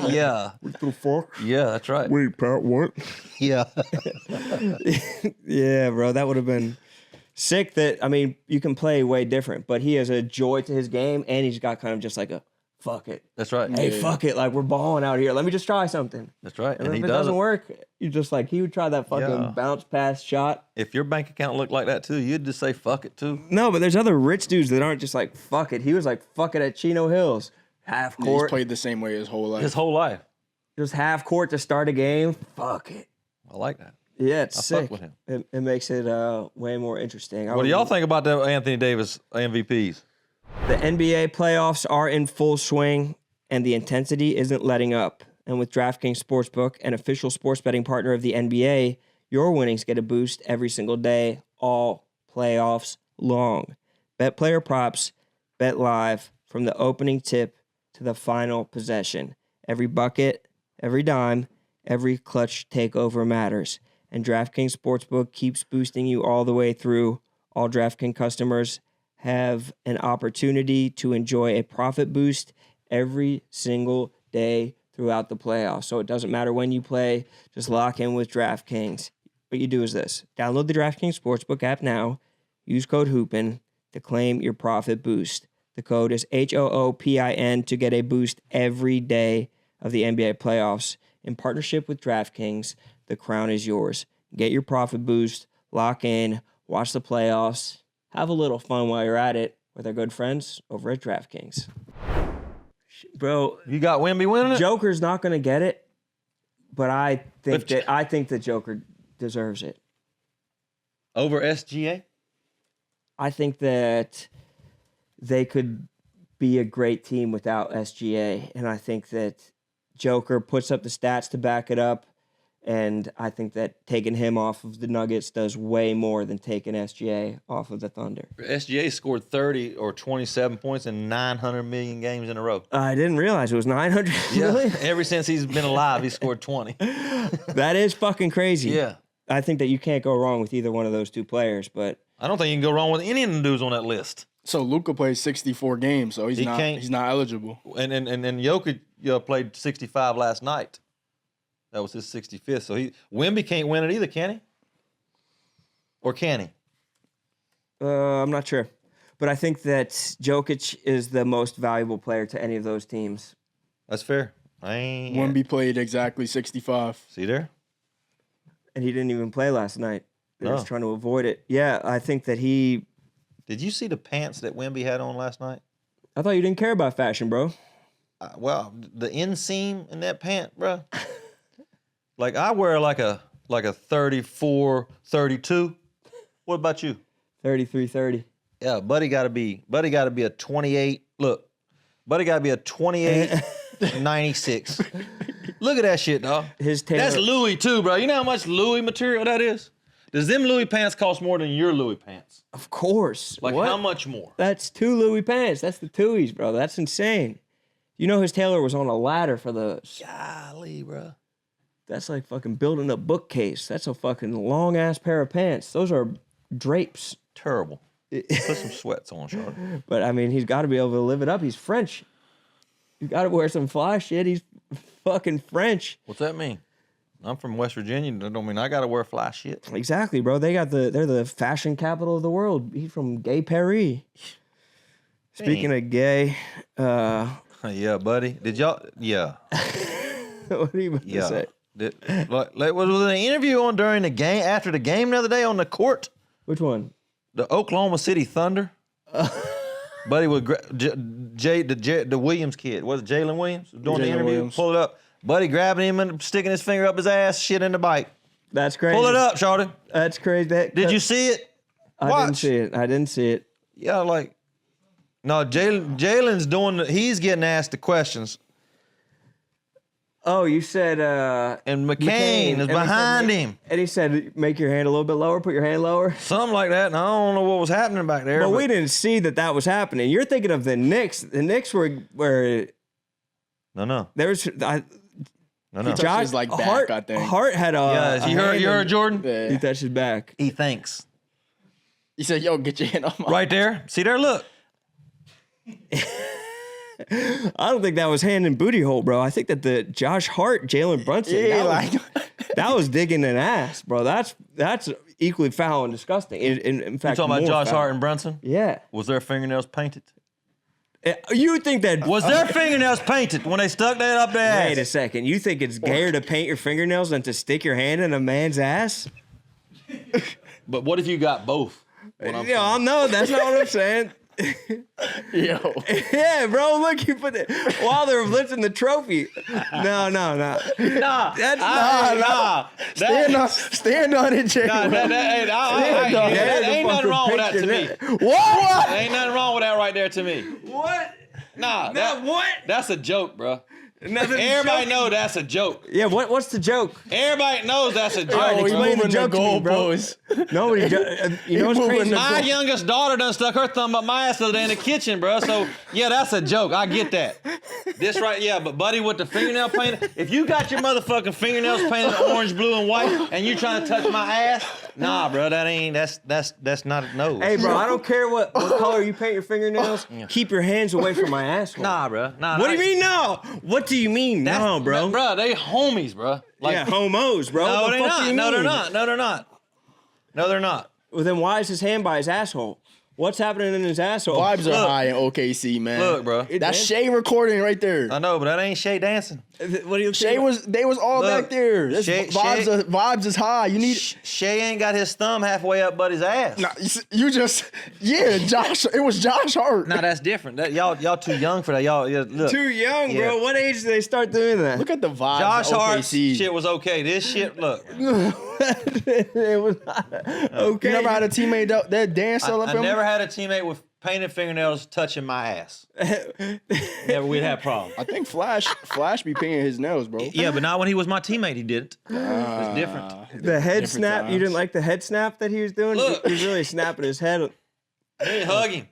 Yeah. What the fuck? Yeah, that's right. Wait, Pat, what? Yeah. Yeah, bro, that would have been sick. You can play way different, but he has a joy to his game, and he's got kind of just like a fuck it. That's right. Hey, fuck it. Like, we're balling out here. Let me just try something. That's right. And And if he it does doesn't it. work, you just like, he would try that fucking Yeah. bounce pass shot. If your bank account looked like that too, you'd just say fuck it too. No, but there's other rich dudes that aren't just like, fuck it. He was like, fuck it at Chino Hills. Half He's court. played the same way his whole life. His whole life. Just half court to start a game. Fuck it. I like that. Yeah, it's I sick. fuck with him. It makes it way more interesting. What do y'all think about the Anthony Davis MVPs? The NBA playoffs are in full swing, and the intensity isn't letting up. And with DraftKings Sportsbook, an official sports betting partner of the NBA, your winnings get a boost every single day, all playoffs long. Bet player props, bet live from the opening tip to the final possession. Every bucket, every dime, every clutch takeover matters. And DraftKings Sportsbook keeps boosting you all the way through. All DraftKings customers have an opportunity to enjoy a profit boost every single day throughout the playoffs. So it doesn't matter when you play, just lock in with DraftKings. What you do is this. Download the DraftKings Sportsbook app now. Use code HOOPEN to claim your profit boost. The code is HOOPIN to get a boost every day of the NBA playoffs. In partnership with DraftKings, the crown is yours. Get your profit boost, lock in, watch the playoffs, have a little fun while you're at it with our good friends over at DraftKings. Bro, You got Wemby winning it? Joker's not going to get it, but I think that Joker deserves it. Over SGA? I think that they could be a great team without SGA, and I think that Joker puts up the stats to back it up, And I think that taking him off of the Nuggets does way more than taking SGA off of the Thunder. SGA scored 30 or 27 points in 900 million games in a row. I didn't realize it was 900 million. Ever since he's been alive, he scored 20. That is fucking crazy. Yeah. I think that you can't go wrong with either one of those two players, but I don't think you can go wrong with any of the dudes on that list. So Luka plays 64 games, so he's not eligible. And Jokic played 65 last night. That was his 65th. So Wemby can't win it either, can he? Or can he? I'm not sure. But I think that Jokic is the most valuable player to any of those teams. That's fair. Wemby played exactly 65. See there? And he didn't even play last night. They're just No. trying to avoid it. Yeah, I think that he... Did you see the pants that Wemby had on last night? I thought you didn't care about fashion, bro. Well, the inseam in that pant, bro. Like I wear like a 34, 32. What about you? 33-30. Yeah, Buddy got to be a 28. Look, Buddy got to be a 28, 96. Look at that shit, dog. That's Louis too, bro. You know how much Louis material that is? Does them Louis pants cost more than your Louis pants? Of course. Like What? how much more? That's 2 Louis pants. That's the Tuies, bro. That's insane. You know his tailor was on a ladder for the... Golly, bro. That's like fucking building a bookcase. That's a fucking long-ass pair of pants. Those are drapes. Terrible. Put some sweats on, Charlotte. But, I mean, he's got to be able to live it up. He's French. You got to wear some fly shit. He's fucking French. What's that mean? I'm from West Virginia. That don't mean I got to wear fly shit. Exactly, bro. They're the fashion capital of the world. He's from Gay Paris. Speaking of gay, yeah, buddy. Did y'all? Yeah. what are you about to say? Was there an interview on during the game, after the game the other day on the court? Which one? The Oklahoma City Thunder. Buddy with the Williams kid. Was it Jalen Williams doing the interview? Williams. Pull it up. Buddy grabbing him and sticking his finger up his ass, shit in the bite. That's crazy. Pull it up, Shorty. That's crazy. Did you see it? I didn't see it. Yeah, like, no, Jalen's he's getting asked the questions. Oh, you said... And McCain is behind him. And he said, make your hand a little bit lower, put your hand lower. Something like that, and I don't know what was happening back there. But we didn't see that was happening. You're thinking of the Knicks. The Knicks were No. there was... No. Touched his, back, I think. Hart had a... Yeah, you heard Jordan? Yeah. He touched his back. He thinks. He said, yo, get your hand off my... Right there. See there? Look. I don't think that was hand and booty hole, bro. I think that the Josh Hart, Jalen Brunson, that was digging an ass, bro. That's equally foul and disgusting. In fact, You talking about more Josh foul. Hart and Brunson? Yeah. Was their fingernails painted? You think that... Was their fingernails painted when they stuck that up their ass? Wait a second. You think it's gayer to paint your fingernails than to stick your hand in a man's ass? But what if you got both? No, that's not what I'm saying. Yo. Yeah, bro, look, you put it while they're lifting the trophy. No. Nah. That's Stand on it, Jay. That ain't nothing wrong with that to me. What? Ain't nothing wrong with that right there to me. What? Nah, What? that's a joke, bro. Nothing Everybody know that's a joke. Yeah, what's the joke? Everybody knows that's a joke. All right, we explain the moving joke the to me, bro. goalposts. Nobody, you know what's crazy? My youngest daughter done stuck her thumb up my ass the other day in the kitchen, bro. So, yeah, that's a joke. I get that. This right, yeah, but buddy with the fingernail painted, if you got your motherfucking fingernails painted orange, blue, and white, and you trying to touch my ass, nah, bro, that's not a no. Hey, bro, I don't care what color you paint your fingernails. Keep your hands away from my asshole. Nah, bro. Nah. What do you mean no? What do you mean no, bro? Bro, they homies, bro. Like, Yeah, homos, bro. no, What the they're fuck do not. you No, they're mean? not. No, they're not. No, they're not. Well, then why is his hand by his asshole? What's happening in his asshole? Vibes Look. are high in OKC, man. Look, bro. That's Shea recording right there. I know, but that ain't Shay dancing. What do you They was all Look, back there. This Shea- vibes is high. You need Shay ain't got his thumb halfway up Buddy's ass. Nah, Josh. It was Josh Hart. No, that's different. Y'all too young for that. Y'all look. Too young, Yeah. bro. What age did they start doing that? Look at the vibes. Josh of Hart's OKC. shit was okay. This shit, look. It was not okay. You never had a teammate that danced all up I him? never had a teammate with painted fingernails touching my ass. Never we'd have problems. I think Flash be painting his nails, bro. Yeah, but not when he was my teammate. He didn't. It's different. The head Different snap. times. You didn't like the head snap that he was doing? Look. He was really snapping his head. Hey, hug him.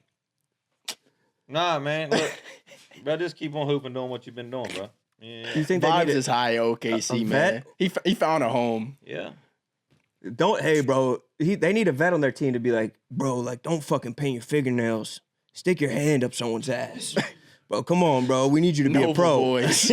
Nah, man. Look, bro, just keep on hooping, doing what you've been doing, bro. Yeah. You think they Vibes need is high, OKC, a man. vet? He found a home. Yeah. Hey, bro. They need a vet on their team to be like, bro, like, don't fucking paint your fingernails. Stick your hand up someone's ass. Bro, come on, bro. We need you to be Nova a pro. boys.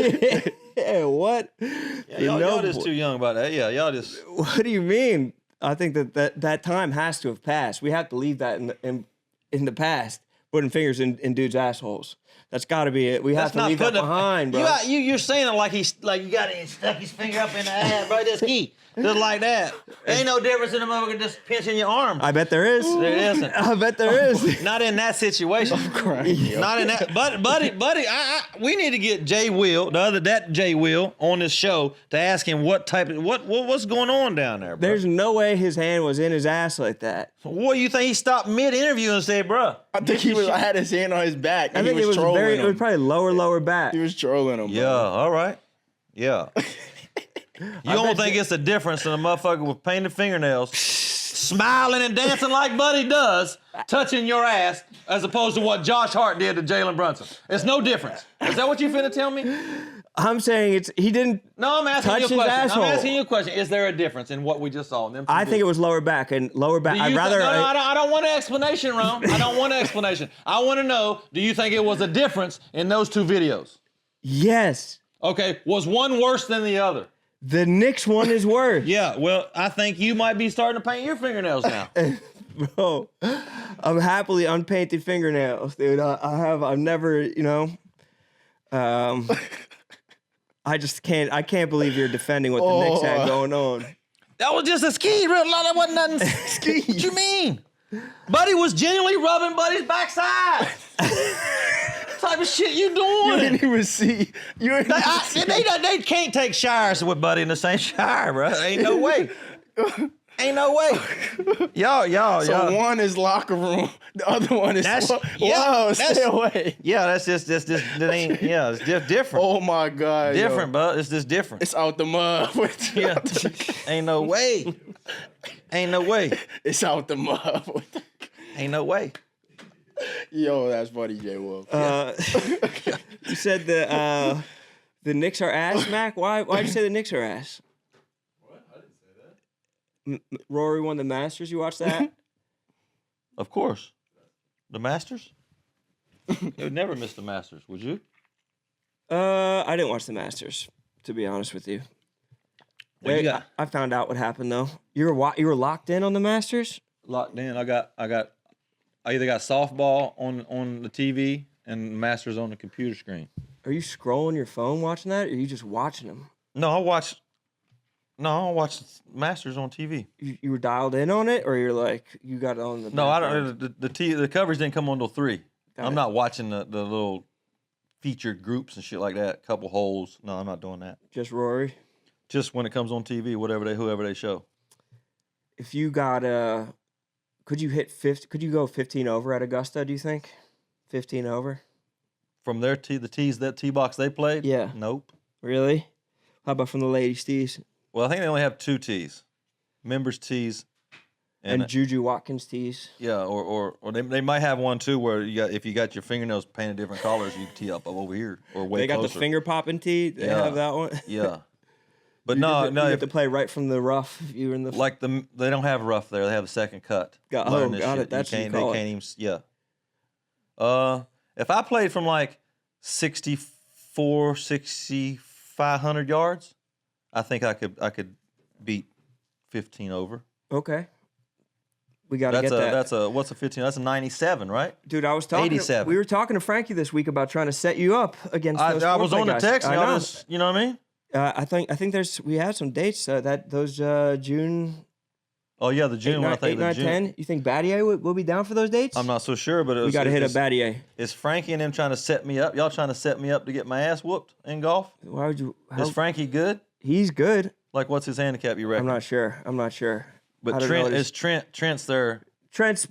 Yeah, what? Yeah, y'all just too young about that. Yeah, y'all just. What do you mean? I think that time has to have passed. We have to leave that in the past, putting fingers in dudes' assholes. That's got to be it. We have to leave that behind, bro. You're saying it like you got it stuck his finger up in the ass, bro. That's key. Just like that. Ain't no difference in the motherfucker just pinching your arm. I bet there is. There isn't. I bet there is. Not in that situation. Not in that. Buddy, we need to get Jay Will, that Jay Will, on this show to ask him what's going on down there, bro. There's no way his hand was in his ass like that. What do you think? He stopped mid-interview and said, bro. I think had his hand on his back. I think it was probably lower back. He was trolling him. Yeah, bro. all right. Yeah. You don't think it's a difference in a motherfucker with painted fingernails, smiling and dancing like Buddy does, touching your ass, as opposed to what Josh Hart did to Jalen Brunson? It's no difference. Is that what you finna tell me? I'm saying he didn't. No, I'm asking touch you a his question. asshole. I'm asking you a question. Is there a difference in what we just saw in them? I think it was lower back. I don't want an explanation, Ron. I don't want an explanation. I want to know, do you think it was a difference in those two videos? Yes. Okay, was one worse than the other? The Knicks one is worse. Yeah, well, I think you might be starting to paint your fingernails now. Bro, I'm happily unpainted fingernails, dude. I've never, I can't believe you're defending what the Knicks had going on. That was just a ski, real. That wasn't nothing. Ski. What you mean? Buddy was genuinely rubbing Buddy's backside. What type of shit you doing? You didn't even see. They can't take showers with Buddy in the same shower, bro. Ain't no way. Ain't no way. Y'all. One is locker room. The other one is stay away. Yeah, that's just it's just different. Oh my God. Different, bro. It's just different. It's out the mud. Yeah. Ain't no way. Ain't no way. It's out the mud. Ain't no way. Yo, that's funny, J. Wolf. You said the Knicks are ass, Mac. Why'd you say the Knicks are ass? What? I didn't say that. Rory won the Masters. You watched that? Of course. The Masters? You would never miss the Masters, would you? I didn't watch the Masters, to be honest with you. I found out what happened though. You were locked in on the Masters? Locked in. I either got softball on the TV and Masters on the computer screen. Are you scrolling your phone watching that, or are you just watching them? No, I watch Masters on TV. You were dialed in on it, or you're like you got it on the. No, I don't. The coverage didn't come on till 3. I'm it. not watching the little featured groups and shit like that. Couple holes. No, I'm not doing that. Just Rory. Just when it comes on TV, whoever they show. If you got could you hit 50? Could you go 15 over at Augusta? Do you think 15 over From their the tees, that tee box they played? Yeah. Nope. Really? How about from the ladies' tees Well, I think they only have 2 tees, members tees, and Juju Watkins tees? Yeah, or they might have one too where if you got your fingernails painted different colors, you can tee up over here or way They got closer. the finger popping tee. They have that one. Yeah, but You no, have to play right from the rough. If you were in the they don't have rough there. They have a second cut. Got this it. shit. That's what you They call can't it. even. Yeah. If I played from like 6,500 yards, I think I could beat 15 over. Okay. We got to get that. That's a what's a 15? That's a 97, right? Dude, I was talking. 87. We were talking to Frankie this week about trying to set you up against those. I was foreplay on the guys. text. I And know. you know what I mean? I think we have some dates that those June. Oh yeah, the June one. I think 8, the 9, June. 10. You think Battier will be down for those dates? I'm not so sure, but We got to hit a Battier. Is Frankie and them trying to set me up? Y'all trying to set me up to get my ass whooped in golf? Why would you? Is Frankie good? He's good. Like, what's his handicap? You reckon? I'm not sure. But I don't know Trent's there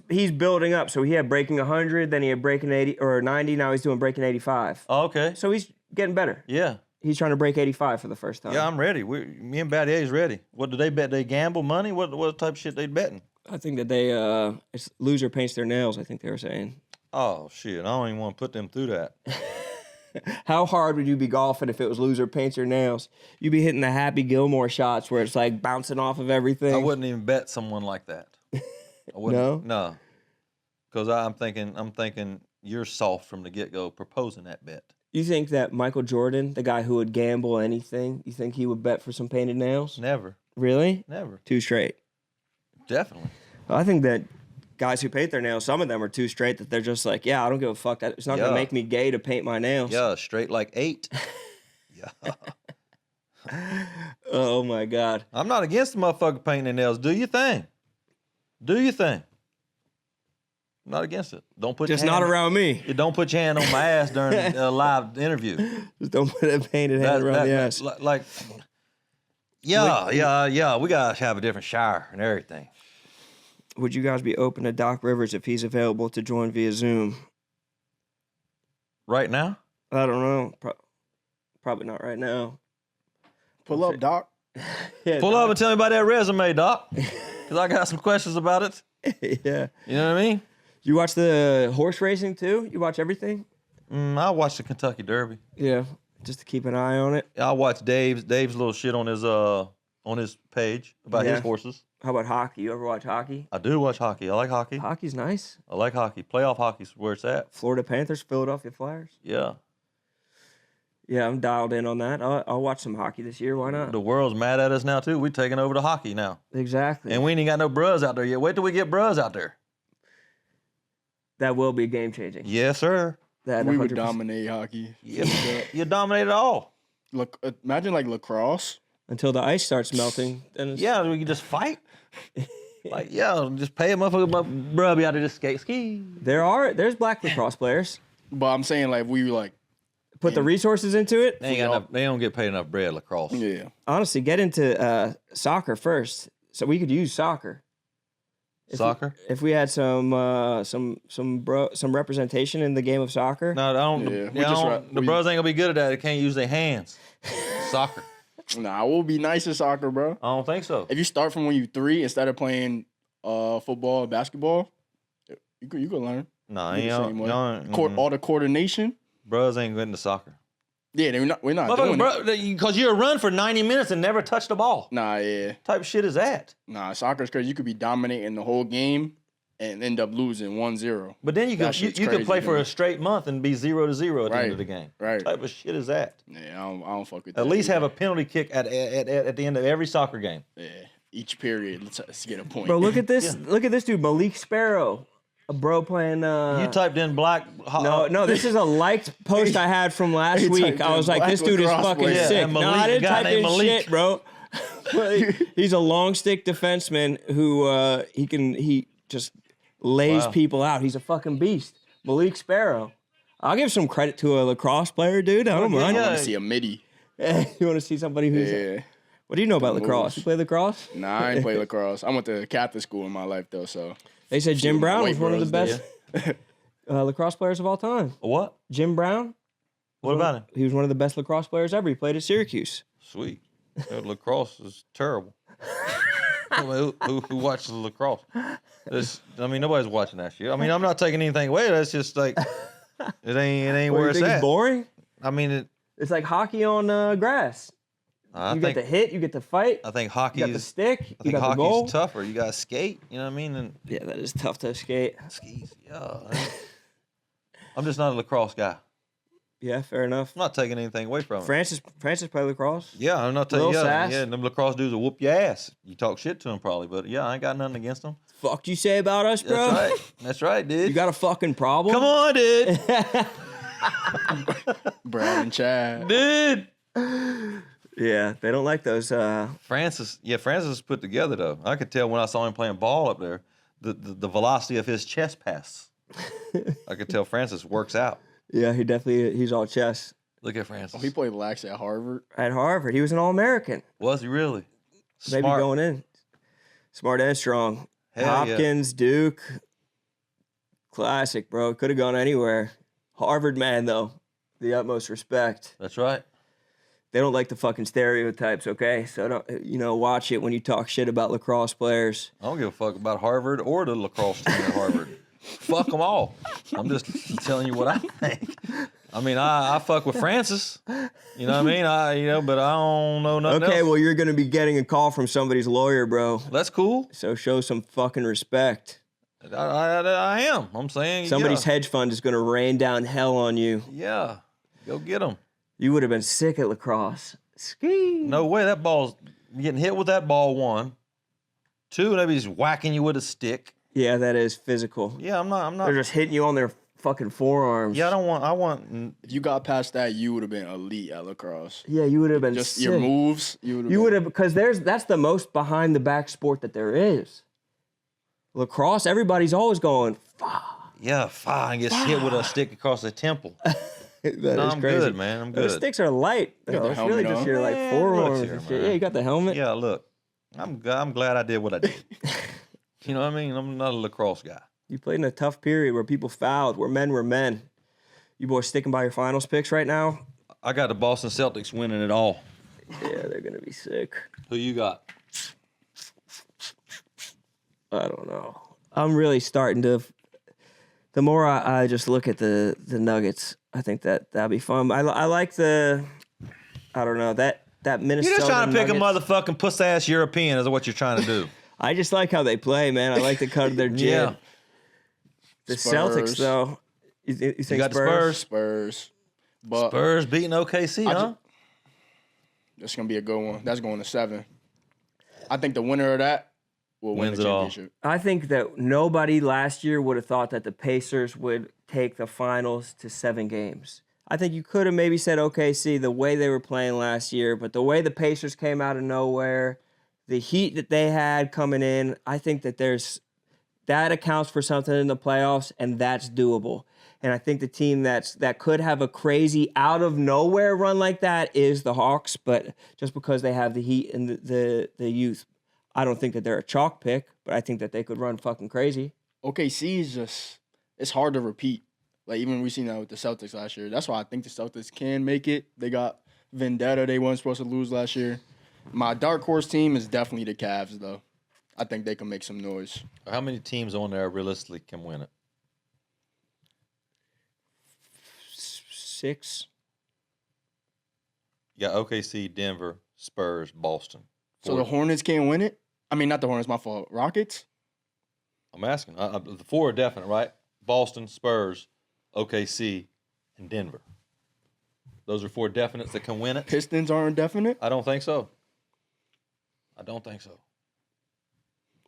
he's building up. So he had breaking 100, then he had breaking 80 or 90. Now he's doing breaking 85. Oh, okay. So he's getting better. Yeah. He's trying to break 85 for the first time. Yeah, I'm ready. Me and Battier's ready. What do they bet? They gamble money? What type of shit they betting? I think that they it's loser paints their nails. I think they were saying. Oh shit! I don't even want to put them through that. How hard would you be golfing if it was loser paints your nails? You'd be hitting the Happy Gilmore shots where it's like bouncing off of everything. I wouldn't even bet someone like that. I wouldn't. No? No. Because I'm thinking you're soft from the get-go proposing that bet. You think that Michael Jordan, the guy who would gamble anything, you think he would bet for some painted nails? Never. Really? Never. Too straight. Definitely. I think that guys who paint their nails, some of them are too straight that they're just like, yeah, I don't give a fuck. It's not going to make me gay to paint my nails. Yeah, straight like 8. Yeah. Oh, my God. I'm not against the motherfucker painting their nails. Do your thing. Do your thing. I'm not against it. Don't put Just your not hand, around me. Don't put your hand on my ass during a live interview. Just don't put a painted hand around the ass. Like, yeah. We gotta have a different shower and everything. Would you guys be open to Doc Rivers if he's available to join via Zoom? Right now? I don't know. Probably not right now. Pull up, Doc. Yeah, Pull up and tell me about that resume, Doc. Because I got some questions about it. Yeah. You know what I mean? You watch the horse racing too? You watch everything? I watched the Kentucky Derby. Yeah. Just to keep an eye on it. I watched Dave's little shit on his page about his horses. How about hockey? You ever watch hockey? I do watch hockey. I like hockey. Hockey's nice. I like hockey. Playoff hockey's where it's at. Florida Panthers, Philadelphia Flyers. Yeah. Yeah, I'm dialed in on that. I'll watch some hockey this year. Why not? The world's mad at us now, too. We're taking over the hockey now. Exactly. And we ain't got no bros out there yet. Wait till we get bros out there. That will be game changing. Yes, sir. That We would 100%. dominate hockey. You dominate it all. Look, imagine like lacrosse. Until the ice starts melting. Then it's, Yeah, we can just fight. Like, yeah, just pay a motherfucker, bro, be out there just ski. There's black lacrosse players. But I'm saying like we like Put the resources into it. They ain't got enough, they don't get paid enough bread, lacrosse. yeah. Honestly, get into soccer first. So we could use soccer. Soccer? If we had some representation in the game of soccer. No, I don't. Yeah, The bros ain't gonna be good at that. They can't use their hands. Soccer. Nah, we'll be nice at soccer, bro. I don't think so. If you start from when you're 3 instead of playing football or basketball, you could learn. No, The same way. y'all, All the coordination. bros ain't good into soccer. Yeah, we're not doing it. Because you'll run for 90 minutes and never touch the ball. Nah, yeah. What type of shit is that? Nah, soccer's crazy. You could be dominating the whole game and end up losing 1-0. But then you That could shit's you could crazy play to for me. a straight month and be 0-0 at the end of the game. Right. What type of shit is that? Yeah, I don't fuck with that. At least either. have a penalty kick at the end of every soccer game. Yeah, each period. Let's get a point. Bro, look at this. Look at this dude, Malik Sparrow. A bro playing. You typed in black. No, this is a liked post I had from last He week. typed I in was like, black this dude is lacrosse fucking player. Yeah, sick. and No, Malik, I didn't a guy type in named Malik. shit, bro. He's a long stick defenseman who he just lays Wow. people out. He's a fucking beast. Malik Sparrow. I'll give some credit to a lacrosse player, dude. I don't Okay, mind. I yeah. want to see a midi. You want to see somebody who's. Yeah. What do you know about The lacrosse? moves. You play lacrosse? Nah, I ain't play lacrosse. I went to Catholic school in my life though, so They said Jim Few Brown white was one of the bros best lacrosse players of all time. What? Jim Brown. What about him? He was one of the best lacrosse players ever. He played at Syracuse. Sweet. That lacrosse is terrible. I mean, who watches lacrosse? Nobody's watching that shit. I mean, I'm not taking anything away. That's just like it ain't What, where you it's think at. it's boring? I mean, It's like hockey on grass. I You think get to hit, you get to fight, I think you got the hockey's stick, I you think got the goal. hockey's tougher. You got to skate. You know what I mean? And Yeah, that is tough to skate. skis. Yeah. I'm just not a lacrosse guy. Yeah, fair enough. I'm not taking anything away from it. Francis played lacrosse. Yeah, I'm not taking. Lil Yeah, Sass. yeah, them lacrosse dudes will whoop your ass. You talk shit to them probably, but yeah, I ain't got nothing against them. Fuck you say about us, bro? That's right. That's right, dude. You got a fucking problem? Come on, dude. Brad and Chad. Dude. Yeah, they don't like those. Francis is put together though. I could tell when I saw him playing ball up there, the velocity of his chest pass. I could tell Francis works out. Yeah, he's all chess. Look at Francis. He played lax at Harvard. At Harvard, he was an All-American. Was he really? Maybe Smart. going in. Smart and strong. Hell yeah. Hopkins, Duke. Classic, bro. Could have gone anywhere. Harvard man, though. The utmost respect. That's right. They don't like the fucking stereotypes, okay? So, don't, watch it when you talk shit about lacrosse players. I don't give a fuck about Harvard or the lacrosse team at Harvard. Fuck them all. I'm just telling you what I think. I mean, I fuck with Francis. You know what I mean? But I don't know nothing Okay, else. well, you're going to be getting a call from somebody's lawyer, bro. That's cool. So show some fucking respect. I am. I'm saying Somebody's hedge fund is going to rain down hell on you. Yeah. Go get them. You would have been sick at lacrosse. Ski. No way. That ball's getting hit with that ball, 1. 2, maybe he's whacking you with a stick. Yeah, that is physical. Yeah, I'm not. They're just hitting you on their fucking forearms. Yeah, I want. If you got past that, you would have been elite at lacrosse. Yeah, you would have been Just sick. your moves, You would have, because that's the most behind the back sport that there is. Lacrosse, everybody's always going, fuck. Yeah, fine. Gets hit with a stick across the temple. I'm crazy. good, man. I'm good. Those sticks are light. got the It's really helmet just on. your like Man, forearms look here, and shit. man. Yeah, you got the helmet. Yeah, look. I'm glad I did what I did. You know what I mean? I'm not a lacrosse guy. You played in a tough period where people fouled, where men were men. You boys sticking by your finals picks right now? I got the Boston Celtics winning it all. Yeah, they're gonna be sick. Who you got? I don't know. I'm really starting to. The more I just look at the Nuggets, I think that'd be fun. I like the. I don't know that Minnesota. You're just trying to pick Nuggets. a motherfucking puss-ass European is what you're trying to do. I just like how they play, man. I like the cut of their jib. Yeah. The Spurs. Celtics, though. You think You got the Spurs? Spurs. But Spurs beating OKC, huh? that's going to be a good one. That's going to 7. I think the winner of that will win Wins the it all. championship. I think that nobody last year would have thought that the Pacers would take the finals to 7 games. I think you could have maybe said OKC the way they were playing last year, but the way the Pacers came out of nowhere, the heat that they had coming in, I think that that accounts for something in the playoffs, and that's doable. And I think the team that could have a crazy out of nowhere run like that is the Hawks, but just because they have the heat and the youth, I don't think that they're a chalk pick, but I think that they could run fucking crazy. OKC is just, it's hard to repeat. Like, even we seen that with the Celtics last year. That's why I think the Celtics can make it. They got vendetta they weren't supposed to lose last year. My dark horse team is definitely the Cavs, though. I think they can make some noise. How many teams on there realistically can win it? 6. You got OKC, Denver, Spurs, Boston. So the Hornets can't win it? I mean, not the Hornets, my fault. Rockets? I'm asking. The 4 are definite, right? Boston, Spurs, OKC, and Denver. Those are 4 definites that can win it? Pistons aren't definite? I don't think so.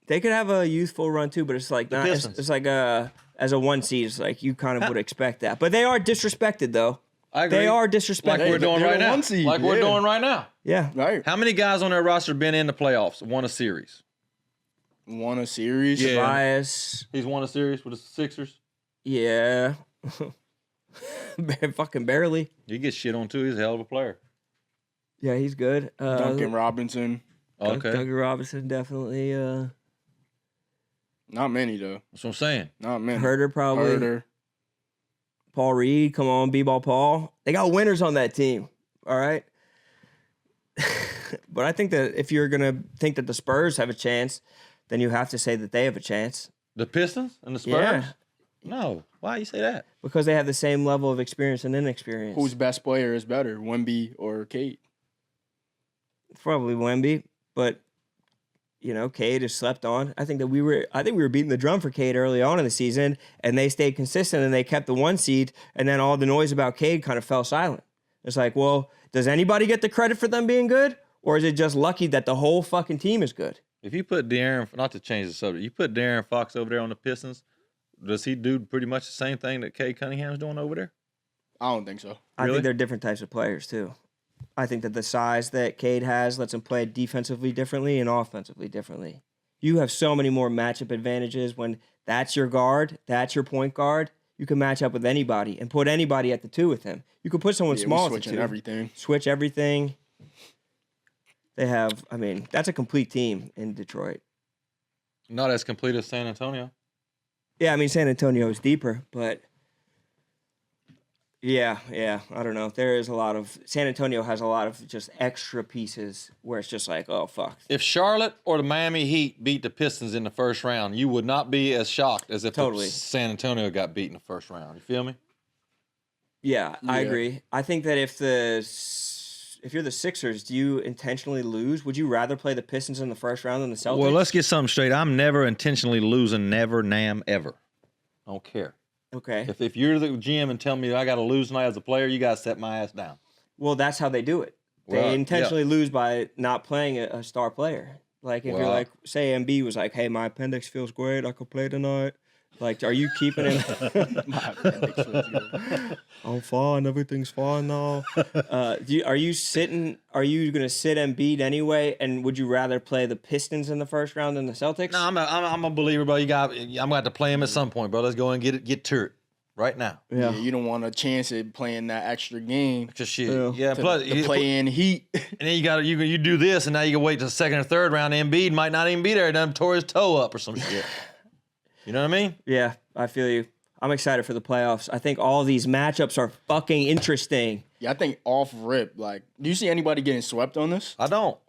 They could have a youthful run too, but it's like not. It's like as a 1 seed, it's like you kind of would expect that. But they are disrespected though. I agree. They are disrespected. Like we're doing they're right the now. 1 seed, Like we're yeah. doing right now. Yeah. Right. How many guys on their roster been in the playoffs, won a series? Won a series? Yeah. Bias. He's won a series with the Sixers. Yeah. Fucking barely. He gets shit on too. He's a hell of a player. Yeah, he's good. Duncan Robinson. Okay. Doug Robinson definitely. Not many, though. That's what I'm saying. Not many. Herder probably. Herder. Paul Reed, come on, B-ball Paul. They got winners on that team. All right. But I think that if you're gonna think that the Spurs have a chance, then you have to say that they have a chance. The Pistons and the Spurs? Yeah. No. Why you say that? Because they have the same level of experience and inexperience. Whose best player is better, Wemby or Cade? Probably Wemby, but Cade is slept on. I think we were beating the drum for Cade early on in the season, and they stayed consistent and they kept the 1 seed, and then all the noise about Cade kind of fell silent. It's like, well, does anybody get the credit for them being good, or is it just lucky that the whole fucking team is good? If you put not to change the subject, you put De'Aaron Fox over there on the Pistons, does he do pretty much the same thing that Cade Cunningham's doing over there? I don't think so. I Really? think they're different types of players too. I think that the size that Cade has lets him play defensively differently and offensively differently. You have so many more matchup advantages when that's your guard, that's your point guard. You can match up with anybody and put anybody at the 2 with him. You could put someone small at the 2. Switching everything. Switch everything. They have, that's a complete team in Detroit. Not as complete as San Antonio. Yeah, I mean San Antonio is deeper, but yeah, I don't know. There is a lot of San Antonio has a lot of just extra pieces where it's just like, oh fuck. If Charlotte or the Miami Heat beat the Pistons in the first round, you would not be as shocked as if Totally. San Antonio got beat in the first round. You feel me? Yeah, I Yeah. agree. I think that if you're the Sixers, do you intentionally lose? Would you rather play the Pistons in the first round than the Celtics? Well, let's get something straight. I'm never intentionally losing, never, ever. I don't care. Okay. If you're the GM and tell me I got to lose tonight as a player, you got to set my ass down. Well, that's how they do it. They Well, intentionally lose by not playing a star player. Like if you're Well, like, say Embiid was like, hey, my appendix feels great. I could play tonight. Like, are you keeping him? I'm fine. Everything's fine now. Are you going to sit Embiid anyway? And would you rather play the Pistons in the first round than the Celtics? No, I'm a believer, bro. I'm going to have to play him at some point, bro. Let's go and get to it right now. Yeah, you don't want a chance at playing that extra game Just shit. Yeah, to, plus to play in heat. and then you do this, and now you can wait till the second or third round. Embiid might not even be there. Done tore his toe up or some shit. You know what I mean? Yeah, I feel you. I'm excited for the playoffs. I think all these matchups are fucking interesting. Yeah, I think off rip. Like, do you see anybody getting swept on this? I don't.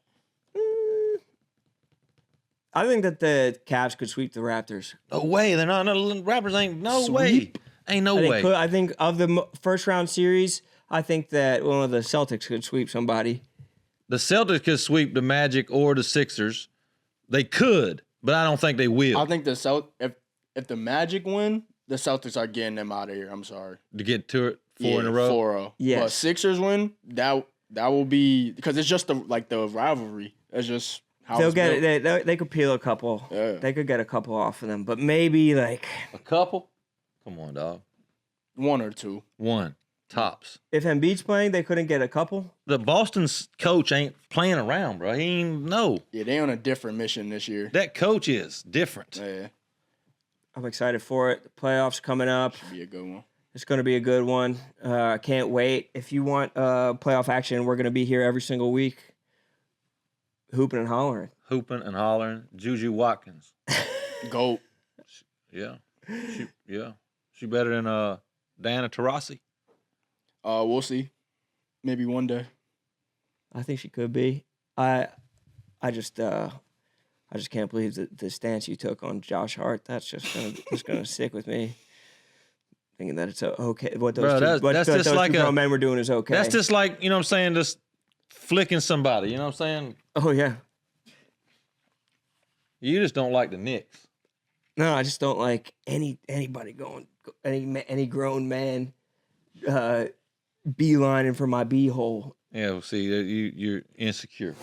I think that the Cavs could sweep the Raptors. No way. They're not. No, Raptors ain't. No way. Ain't no way. I think of the first round series, I think that one of the Celtics could sweep somebody. The Celtics could sweep the Magic or the Sixers. They could, but I don't think they will. I think if the Magic win, the Celtics are getting them out of here. I'm sorry. To get to it four in a row. 4-0. Yes. But Sixers win, that will be because it's just the rivalry. It's just how They'll it's get built. they could peel a couple. Yeah. They could get a couple off of them, but maybe like A couple? Come on, dog. One or two. One. Tops. if Embiid's playing, they couldn't get a couple. The Boston's coach ain't playing around, bro. He ain't no. Yeah, they on a different mission this year. That coach is different. Yeah, I'm excited for it. The playoffs coming up. should be a good one. It's going to be a good one. I can't wait. If you want playoff action, we're going to be here every single week, hooping and hollering. Hooping and hollering. Juju Watkins. Goat. Yeah. She better than Diana Taurasi. We'll see. Maybe one day. I think she could be. I just can't believe the stance you took on Josh Hart. That's just gonna stick with me. Thinking that it's okay. What those two grown men were doing is okay. That's just like, you know what I'm saying, just flicking somebody. You know what I'm saying? Oh yeah. You just don't like the Knicks. No, I just don't like anybody going any grown man beelining for my beehole. Yeah, well, see, you're insecure.